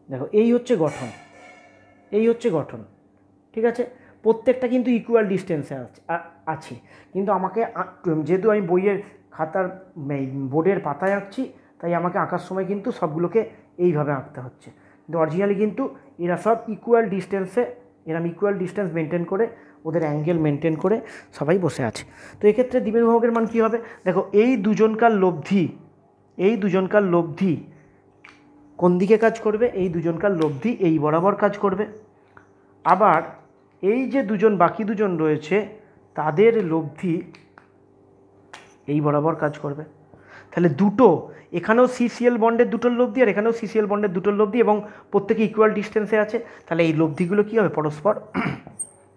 দেখো এই হচ্ছে গঠন, এই হচ্ছে গঠন, ঠিক আছে। প্রত্যেকটা কিন্তু ইকুয়াল ডিস্টেন্সে আছে, কিন্তু আমাকে যেহেতু আমি বইয়ের খাতার বোর্ডের পাতায় আঁকছি, তাই আমাকে আঁকার সময় কিন্তু সবগুলোকে এইভাবে আঁকতে হচ্ছে, কিন্তু অরিজিনালি কিন্তু এরা সব ইকুয়াল ডিস্টেন্সে, এরম ইকুয়াল ডিস্টেন্স মেনটেন করে, ওদের অ্যাঙ্গেল মেনটেন করে সবাই বসে আছে। তো এক্ষেত্রে দ্বিমেরু ভ্রামকের মান কী হবে, দেখো এই দুজনকার লব্ধি, এই দুজনকার লব্ধি কোন দিকে কাজ করবে, এই দুজনকার লব্ধি এই বরাবর কাজ করবে। আবার এই যে দুজন বাকি দুজন রয়েছে তাদের লব্ধি এই বরাবর কাজ করবে। তাহলে দুটো, এখানেও CCl বন্ডের দুটোর লব্ধি আর এখানেও CCl বন্ডের দুটোর লব্ধি, এবং প্রত্যেকে ইকুয়াল ডিস্টেন্সে আছে, তাহলে এই লব্ধিগুলো কী হবে, পরস্পর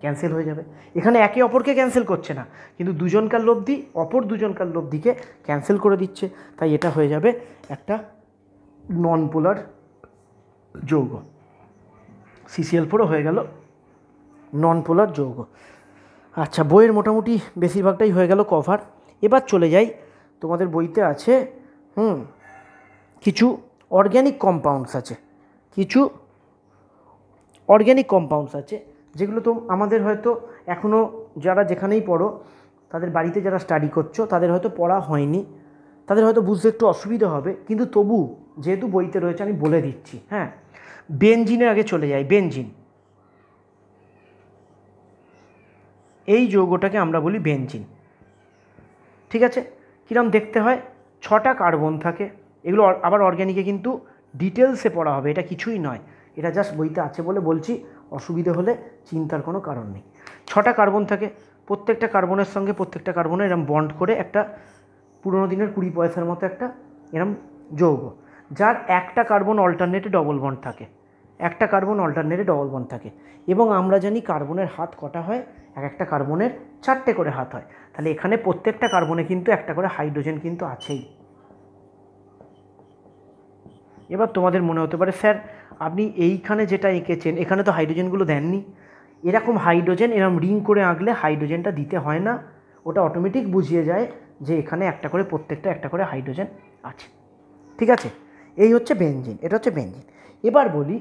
ক্যান্সেল হয়ে যাবে। এখানে একে অপরকে ক্যান্সেল করছে না, কিন্তু দুজনকার লব্ধি অপর দুজনকার লব্ধিকে ক্যান্সেল করে দিচ্ছে, তাই এটা হয়ে যাবে একটা নন পোলার যৌগ। CCl4ও হয়ে গেল নন পোলার যৌগ। আচ্ছা, বইয়ের মোটামুটি বেশিরভাগটাই হয়ে গেল কভার। এবার চলে যাই, তোমাদের বইতে আছে কিছু অর্গ্যানিক কম্পাউন্ডস আছে, কিছু অর্গ্যানিক কম্পাউন্ডস আছে যেগুলো তো আমাদের হয়তো এখনও যারা যেখানেই পড়ো, তাদের বাড়িতে যারা স্টাডি করছো তাদের হয়তো পড়া হয়নি, তাদের হয়তো বুঝতে একটু অসুবিধা হবে, কিন্তু তবু যেহেতু বইতে রয়েছে আমি বলে দিচ্ছি। হ্যাঁ, বেনজিনের আগে চলে যাই। বেনজিন, এই যৌগটাকে আমরা বলি বেনজিন, ঠিক আছে। কীরকম দেখতে হয়, 6টা কার্বন থাকে, এগুলো আবার অর্গ্যানিকে কিন্তু ডিটেলসে পড়া হবে, এটা কিছুই নয়, এটা জাস্ট বইতে আছে বলে বলছি, অসুবিধা হলে চিন্তার কোনো কারণ নেই। 6টা কার্বন থাকে, প্রত্যেকটা কার্বনের সঙ্গে প্রত্যেকটা কার্বনে এরম বন্ড করে একটা পুরোনো দিনের 20 পয়সার মতো একটা এরম যৌগ, যার একটা কার্বন অল্টারনেটে ডবল বন্ড থাকে, একটা কার্বন অল্টারনেটে ডবল বন্ড থাকে, এবং আমরা জানি কার্বনের হাত কটা হয়, এক একটা কার্বনের 4টে করে হাত হয়, তাহলে এখানে প্রত্যেকটা কার্বনে কিন্তু একটা করে হাইড্রোজেন কিন্তু আছেই। এবার তোমাদের মনে হতে পারে স্যার আপনি এইখানে যেটা এঁকেছেন এখানে তো হাইড্রোজেনগুলো দেননি, এরকম হাইড্রোজেন এরকম রিং করে আঁকলে হাইড্রোজেনটা দিতে হয় না, ওটা অটোমেটিক বুঝিয়ে যায় যে এখানে একটা করে প্রত্যেকটা একটা করে হাইড্রোজেন আছে, ঠিক আছে। এই হচ্ছে বেনজিন, এটা হচ্ছে বেনজিন। এবার বলি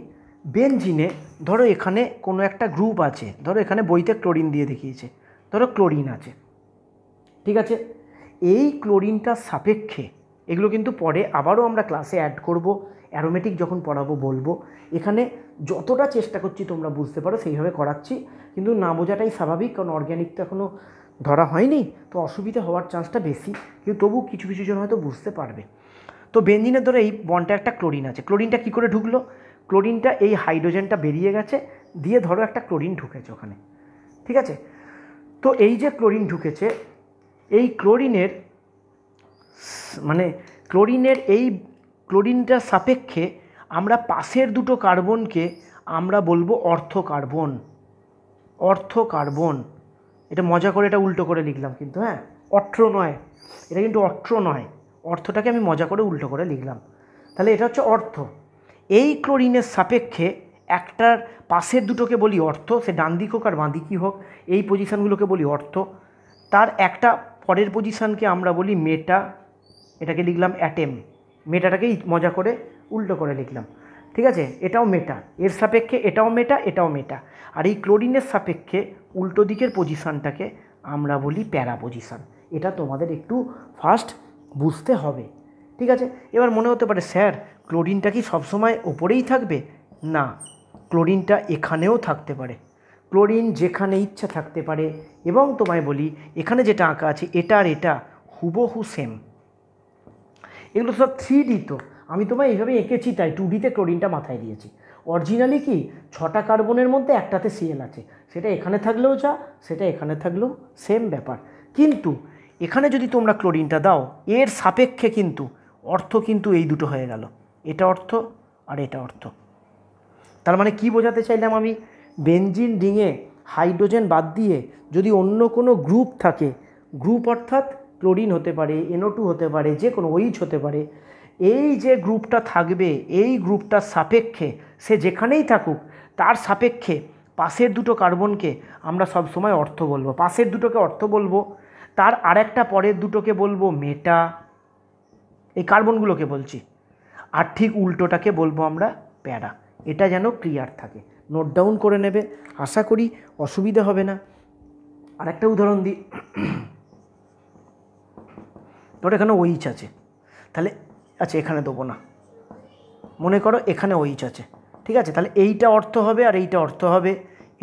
বেনজিনে ধরো এখানে কোনো একটা গ্রুপ আছে, ধরো এখানে বইতে ক্লোরিন দিয়ে দেখিয়েছে, ধরো ক্লোরিন আছে, ঠিক আছে। এই ক্লোরিনটার সাপেক্ষে, এগুলো কিন্তু পরে আবারও আমরা ক্লাসে অ্যাড করব, অ্যারোমেটিক যখন পড়াবো বলবো। এখানে যতটা চেষ্টা করছি তোমরা বুঝতে পারো সেইভাবে করাচ্ছি, কিন্তু না বোঝাটাই স্বাভাবিক, কারণ অর্গ্যানিক তো এখনও ধরা হয়নি, তো অসুবিধা হওয়ার চান্সটা বেশি, কিন্তু তবু কিছু কিছু জন হয়তো বুঝতে পারবে। তো বেনজিনের ধরে এই বন্ডে একটা ক্লোরিন আছে, ক্লোরিনটা কী করে ঢুকলো? ক্লোরিনটা এই হাইড্রোজেনটা বেরিয়ে গেছে, দিয়ে ধরো একটা ক্লোরিন ঢুকেছে ওখানে, ঠিক আছে। তো এই যে ক্লোরিন ঢুকেছে, এই ক্লোরিনের মানে এই ক্লোরিনটার সাপেক্ষে আমরা পাশের দুটো কার্বনকে আমরা বলবো অর্থ কার্বন। এটা মজা করে এটা উল্টো করে লিখলাম কিন্তু, হ্যাঁ, অট্র নয়, এটা কিন্তু অট্র নয়, অর্থটাকে আমি মজা করে উল্টো করে লিখলাম। তাহলে এটা হচ্ছে অর্থ। এই ক্লোরিনের সাপেক্ষে একটার পাশের দুটোকে বলি অর্থ, সে ডান দিক হোক আর বাঁ দিকই হোক, এই পজিশানগুলোকে বলি অর্থ। তার একটা পরের পজিশানকে আমরা বলি মেটা, এটাকে লিখলাম অ্যাটেম, মেটাটাকেই মজা করে উল্টো করে লিখলাম, ঠিক আছে। এটাও মেটা, এর সাপেক্ষে এটাও মেটা, এটাও মেটা। আর এই ক্লোরিনের সাপেক্ষে উল্টো দিকের পজিশানটাকে আমরা বলি প্যারা পজিশান। এটা তোমাদের একটু ফার্স্ট বুঝতে হবে, ঠিক আছে। এবার মনে হতে পারে স্যার ক্লোরিনটা কি সবসময় ওপরেই থাকবে? না, ক্লোরিনটা এখানেও থাকতে পারে, ক্লোরিন যেখানে ইচ্ছা থাকতে পারে। এবং তোমায় বলি এখানে যেটা আঁকা আছে এটা আর এটা হুবহু সেম, এগুলো সব 3D। তো আমি তোমায় এইভাবে এঁকেছি, তাই 2Dতে ক্লোরিনটা মাথায় দিয়েছি। অরিজিনালি কি 6টা কার্বনের মধ্যে একটাতে Cl আছে, সেটা এখানে থাকলেও যা, সেটা এখানে থাকলেও সেম ব্যাপার। কিন্তু এখানে যদি তোমরা ক্লোরিনটা দাও, এর সাপেক্ষে কিন্তু অর্থ কিন্তু এই দুটো হয়ে গেল, এটা অর্থ আর এটা অর্থ। তার মানে কি বোঝাতে চাইলাম আমি? বেনজিন রিংয়ে হাইড্রোজেন বাদ দিয়ে যদি অন্য কোনো গ্রুপ থাকে, গ্রুপ অর্থাৎ ক্লোরিন হতে পারে, NO2 হতে পারে, যে কোনো OH হতে পারে, এই যে গ্রুপটা থাকবে, এই গ্রুপটার সাপেক্ষে সে যেখানেই থাকুক তার সাপেক্ষে পাশের দুটো কার্বনকে আমরা সব সময় অর্থ বলবো, পাশের দুটোকে অর্থ বলবো, তার আরেকটা পরের দুটোকে বলবো মেটা, এই কার্বনগুলোকে বলছি, আর ঠিক উল্টোটাকে বলবো আমরা প্যারা। এটা যেন ক্লিয়ার থাকে, নোট ডাউন করে নেবে, আশা করি অসুবিধা হবে না। আরেকটা উদাহরণ দিই, ধরো এখানে OH আছে, তাহলে আচ্ছা এখানে দেবো না, মনে করো এখানে OH আছে, ঠিক আছে। তাহলে এইটা অর্থ হবে আর এইটা অর্থ হবে,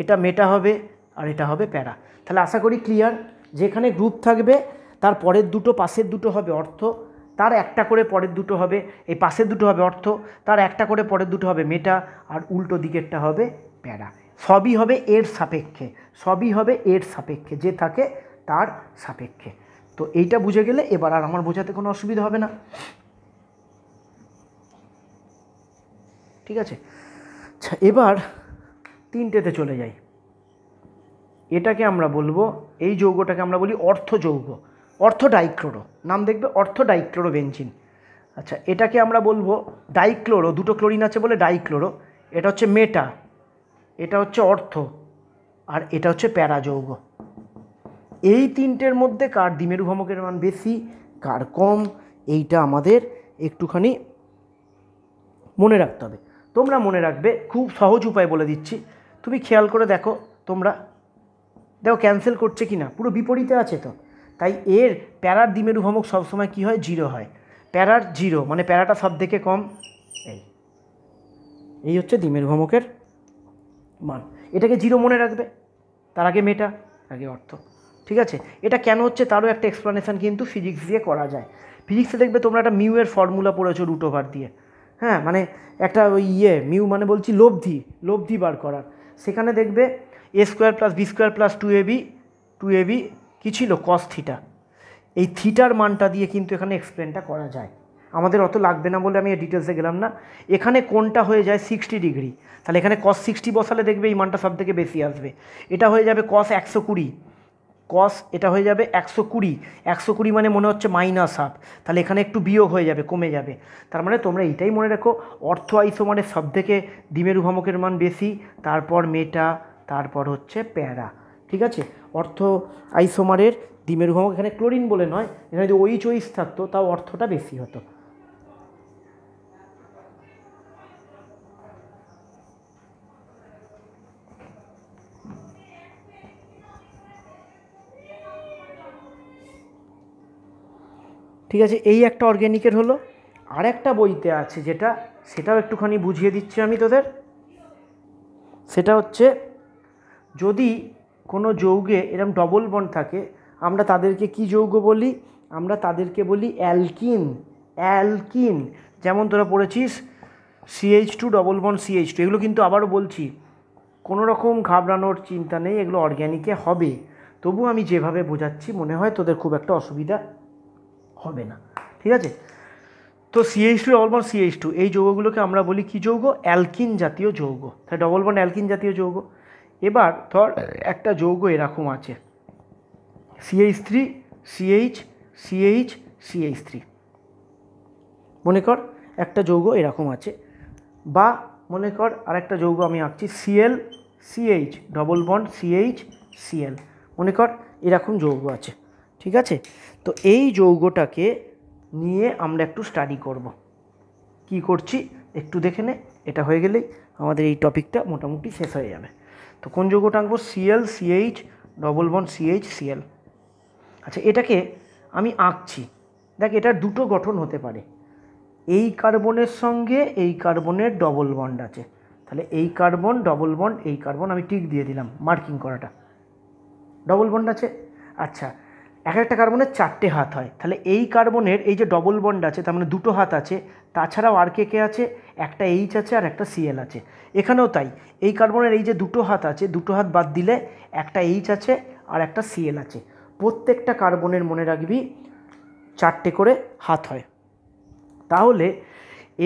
এটা মেটা হবে আর এটা হবে প্যারা। তাহলে আশা করি ক্লিয়ার, যেখানে গ্রুপ থাকবে তার পরের দুটো পাশের দুটো হবে অর্থ, তার একটা করে পরের দুটো হবে, এই পাশের দুটো হবে অর্থ, তার একটা করে পরের দুটো হবে মেটা, আর উল্টো দিকেরটা হবে প্যারা। সবই হবে এর সাপেক্ষে, সবই হবে এর সাপেক্ষে, যে থাকে তার সাপেক্ষে। তো এইটা বুঝে গেলে এবার আর আমার বোঝাতে কোনো অসুবিধা হবে না, ঠিক আছে। আচ্ছা এবার 3টেতে চলে যাই। এটাকে আমরা বলবো, এই যৌগটাকে আমরা বলি অর্থ যৌগ, অর্থ ডাইক্লোরো, নাম দেখবে অর্থ ডাইক্লোরো বেনজিন। আচ্ছা এটাকে আমরা বলবো ডাইক্লোরো, দুটো ক্লোরিন আছে বলে ডাইক্লোরো। এটা হচ্ছে মেটা, এটা হচ্ছে অর্থ, আর এটা হচ্ছে প্যারা যৌগ। এই 3টের মধ্যে কার দ্বিমেরু ভ্রামকের মান বেশি, কার কম, এইটা আমাদের একটুখানি মনে রাখতে হবে। তোমরা মনে রাখবে, খুব সহজ উপায় বলে দিচ্ছি, তুমি খেয়াল করে দেখো, তোমরা দেখো ক্যান্সেল করছে কি না, পুরো বিপরীতে আছে তো। তাই এর প্যারার দ্বিমেরু ভ্রামক সবসময় কী হয়? 0 হয়। প্যারার 0 মানে প্যারাটা সব থেকে কম, এই হচ্ছে দ্বিমেরু ভ্রামকের মান। এটাকে 0 মনে রাখবে, তার আগে মেটা, আগে অর্থ, ঠিক আছে। এটা কেন হচ্ছে তারও একটা এক্সপ্লানেশান কিন্তু ফিজিক্স দিয়ে করা যায়। ফিজিক্সে দেখবে তোমরা একটা মিউ এর ফর্মুলা পড়েছো √ওভার দিয়ে, হ্যাঁ, মানে একটা ওই মিউ মানে বলছি লব্ধি বার করার। সেখানে দেখবে a² + b² + 2ab কী ছিল? cos theta. এই থিটার মানটা দিয়ে কিন্তু এখানে এক্সপ্লেনটা করা যায়, আমাদের অত লাগবে না বলে আমি ডিটেলসে গেলাম না। এখানে কোনটা হয়ে যায় 60 ডিগ্রি, তাহলে এখানে cos 60 বসালে দেখবে এই মানটা সব থেকে বেশি আসবে। এটা হয়ে যাবে cos 120, cos এটা হয়ে যাবে 120 মানে মনে হচ্ছে -1/2, তাহলে এখানে একটু বিয়োগ হয়ে যাবে, কমে যাবে। তার মানে তোমরা এইটাই মনে রেখো, অর্থ আইসোমারের সব থেকে দ্বিমেরু ভ্রামকের মান বেশি, তারপর মেটা, তারপর হচ্ছে প্যারা, ঠিক আছে। অর্থ আইসোমারের দ্বিমেরু ভ্রামক, এখানে ক্লোরিন বলে নয়, এখানে যদি OH থাকতো তাও অর্থটা বেশি হতো। ঠিক আছে, এই একটা অর্গ্যানিকের হলো। আর একটা বইতে আছে যেটা, সেটাও একটুখানি বুঝিয়ে দিচ্ছি আমি তোদের। সেটা হচ্ছে যদি কোনো যৌগে এরকম ডবল বন্ড থাকে, আমরা তাদেরকে কি যৌগ বলি? আমরা তাদেরকে বলি অ্যালকিন। অ্যালকিন, যেমন তোরা পড়েছিস CH2 ডবল বন্ড CH2। এগুলো কিন্তু আবারও বলছি, কোনো রকম ঘাবড়ানোর চিন্তা নেই, এগুলো অর্গ্যানিকে হবে। তবু আমি যেভাবে বোঝাচ্ছি মনে হয় তোদের খুব একটা অসুবিধা হবে না, ঠিক আছে? তো CH2 ডবল বন্ড CH2 এই যৌগগুলোকে আমরা বলি কি যৌগ? অ্যালকিন জাতীয় যৌগ। তাহলে ডবল বন্ড অ্যালকিন জাতীয় যৌগ। এবার ধর একটা যৌগ এরকম আছে, CH3 CH CH CH3, মনে কর একটা যৌগ এরকম আছে। বা মনে কর আরেকটা যৌগ আমি আঁকছি, Cl CH double bond CH Cl, মনে কর এরকম যৌগ আছে, ঠিক আছে? তো এই যৌগটাকে নিয়ে আমরা একটু স্টাডি করব। কি করছি একটু দেখে নে, এটা হয়ে গেলেই আমাদের এই টপিকটা মোটামুটি শেষ হয়ে যাবে। তো কোন যৌগটা আঁকবো? Cl CH double bond CH Cl। আচ্ছা, এটাকে আমি আঁকছি, দেখ এটার দুটো গঠন হতে পারে। এই কার্বনের সঙ্গে এই কার্বনের ডবল বন্ড আছে, তাহলে এই কার্বন ডবল বন্ড, এই কার্বন আমি টিক দিয়ে দিলাম, মার্কিং করাটা ডবল বন্ড আছে। আচ্ছা, এক একটা কার্বনের 4টে হাত হয়, তাহলে এই কার্বনের এই যে ডবল বন্ড আছে তার মানে দুটো হাত আছে, তাছাড়াও আর কে কে আছে? একটা H আছে আর একটা Cl আছে। এখানেও তাই, এই কার্বনের এই যে দুটো হাত আছে, দুটো হাত বাদ দিলে একটা H আছে আর একটা Cl আছে। প্রত্যেকটা কার্বনের মনে রাখবি 4টে করে হাত হয়। তাহলে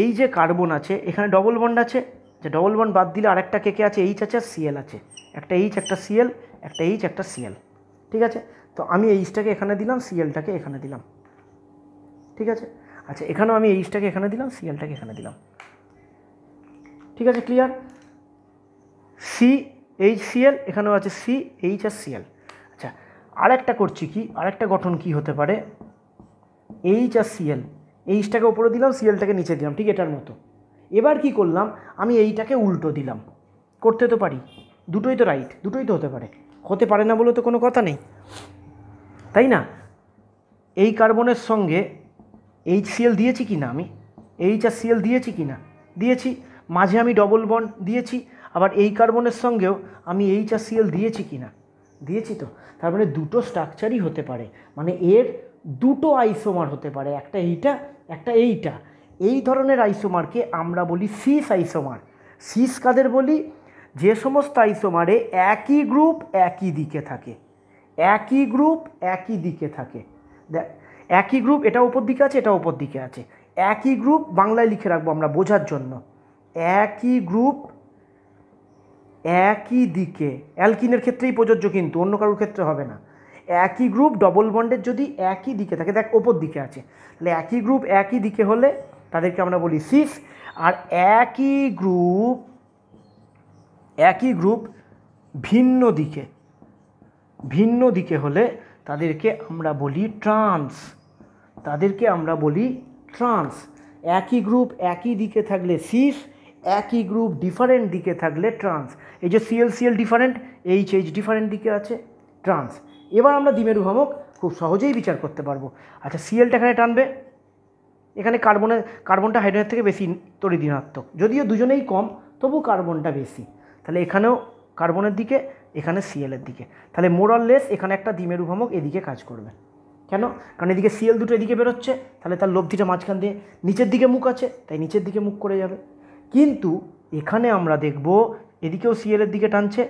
এই যে কার্বন আছে এখানে ডবল বন্ড আছে, যে ডবল বন্ড বাদ দিলে আরেকটা কে কে আছে? H আছে আর Cl আছে, একটা H একটা Cl, একটা H একটা Cl, ঠিক আছে? তো আমি Hটাকে এখানে দিলাম, Clটাকে এখানে দিলাম, ঠিক আছে? আচ্ছা, এখানেও আমি Hটাকে এখানে দিলাম, Clটাকে এখানে দিলাম, ঠিক আছে? ক্লিয়ার? CHCl, এখানেও আছে CH আর Cl। আচ্ছা, আরেকটা করছি কি, আরেকটা গঠন কি হতে পারে? H আর Cl, Hটাকে উপরে দিলাম, Clটাকে নিচে দিলাম, ঠিক এটার মতো। এবার কি করলাম, আমি এইটাকে উল্টো দিলাম, করতে তো পারি, দুটোই তো রাইট, দুটোই তো হতে পারে, হতে পারে না বলে তো কোনো কথা নেই, তাই না? এই কার্বনের সঙ্গে HCl দিয়েছি কি না আমি? H আর Cl দিয়েছি কি না? দিয়েছি। মাঝে আমি ডবল বন্ড দিয়েছি, আবার এই কার্বনের সঙ্গেও আমি H আর Cl দিয়েছি কি না? দিয়েছি তো। তার মানে দুটো স্ট্রাকচারই হতে পারে, মানে এর দুটো আইসোমার হতে পারে, একটা এইটা একটা এইটা। এই ধরনের আইসোমারকে আমরা বলি সিস আইসোমার। সিস কাদের বলি? যে সমস্ত আইসোমারে একই গ্রুপ একই দিকে থাকে, একই গ্রুপ একই দিকে থাকে। দেখ, একই গ্রুপ, এটা উপর দিকে আছে, এটা উপর দিকে আছে, একই গ্রুপ বাংলায় লিখে রাখবো আমরা বোঝার জন্য, একই গ্রুপ একই দিকে। অ্যালকিনের ক্ষেত্রেই প্রযোজ্য, কিন্তু অন্য কারোর ক্ষেত্রে হবে না। একই গ্রুপ ডবল বন্ডের যদি একই দিকে থাকে, দেখ ওপর দিকে আছে, তাহলে একই গ্রুপ একই দিকে হলে তাদেরকে আমরা বলি সিস। আর একই গ্রুপ ভিন্ন দিকে হলে তাদেরকে আমরা বলি ট্রান্স, তাদেরকে আমরা বলি ট্রান্স। একই গ্রুপ একই দিকে থাকলে সিস, একই গ্রুপ ডিফারেন্ট দিকে থাকলে ট্রান্স। এই যে Cl ডিফারেন্ট, H ডিফারেন্ট দিকে আছে, ট্রান্স। এবার আমরা দ্বিমেরু ভ্রামক খুব সহজেই বিচার করতে পারবো। আচ্ছা, Clটা এখানে টানবে, এখানে কার্বনটা হাইড্রোজেনের থেকে বেশি তড়িৎ ঋণাত্মক, যদিও দুজনেই কম তবু কার্বনটা বেশি, তাহলে এখানেও কার্বনের দিকে, এখানে Cl-এর দিকে। তাহলে মোরলেস এখানে একটা দ্বিমেরু ভ্রামক এদিকে কাজ করবে। কেন? কারণ এদিকে Cl দুটো এদিকে বেরোচ্ছে, তাহলে তার লব্ধিটা মাঝখান দিয়ে নিচের দিকে মুখ আছে, তাই নিচের দিকে মুখ করে যাবে। কিন্তু এখানে আমরা দেখব এদিকেও Cl-এর দিকে টানছে,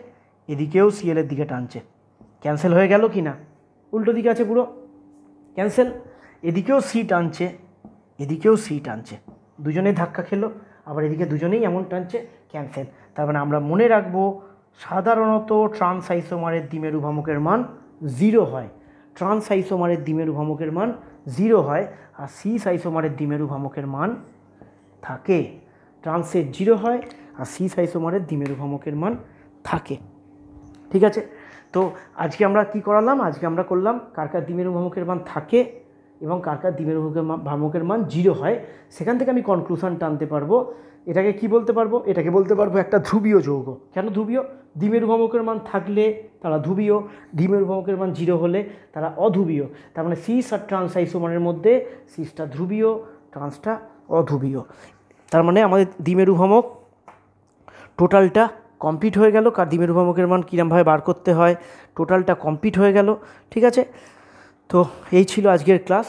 এদিকেও Cl-এর দিকে টানছে, ক্যান্সেল হয়ে গেল কি না? উল্টো দিকে আছে পুরো, ক্যান্সেল। এদিকেও C টানছে, এদিকেও C টানছে, দুজনেই ধাক্কা খেলো, আবার এদিকে দুজনেই এমন টানছে, ক্যান্সেল। তার মানে আমরা মনে রাখবো সাধারণত ট্রান্স আইসোমারের দ্বিমেরু ভ্রামকের মান 0 হয়, ট্রান্স আইসোমারের দ্বিমেরু ভ্রামকের মান 0 হয়, আর সিস আইসোমারের দ্বিমেরু ভ্রামকের মান থাকে। ট্রান্সের 0 হয় আর সিস আইসোমারের দ্বিমেরু ভ্রামকের মান থাকে, ঠিক আছে? তো আজকে আমরা কি করালাম? আজকে আমরা করলাম কার কার দ্বিমেরু ভ্রামকের মান থাকে এবং কার কার দ্বিমেরু ভ্রামকের মান 0 হয়, সেখান থেকে আমি কনক্লুশন টানতে পারবো। এটাকে কি বলতে পারবো? এটাকে বলতে পারবো একটা ধ্রুবীয় যৌগ। কেন ধ্রুবীয়? দ্বিমেরু ভ্রামকের মান থাকলে তারা ধ্রুবীয়, দ্বিমেরু ভ্রামকের মান 0 হলে তারা অধ্রুবীয়। তার মানে সিস আর ট্রান্স আইসোমারের মধ্যে সিসটা ধ্রুবীয়, ট্রান্সটা অধ্রুবীয়। তার মানে আমাদের দ্বিমেরু ভ্রামক টোটালটা কমপ্লিট হয়ে গেল। কার দ্বিমেরু ভ্রামকের মান কীরকমভাবে বার করতে হয়, টোটালটা কমপ্লিট হয়ে গেল। ঠিক আছে, তো এই ছিল আজকের ক্লাস।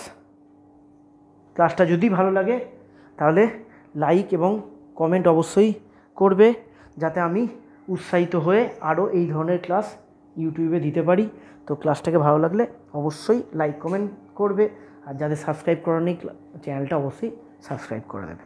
ক্লাসটা যদি ভালো লাগে তাহলে লাইক এবং কমেন্ট অবশ্যই করবে, যাতে আমি উৎসাহিত হয়ে আরও এই ধরনের ক্লাস ইউটিউবে দিতে পারি। তো ক্লাসটাকে ভালো লাগলে অবশ্যই লাইক কমেন্ট করবে, আর যাদের সাবস্ক্রাইব করার নেই চ্যানেলটা অবশ্যই সাবস্ক্রাইব করে দেবে।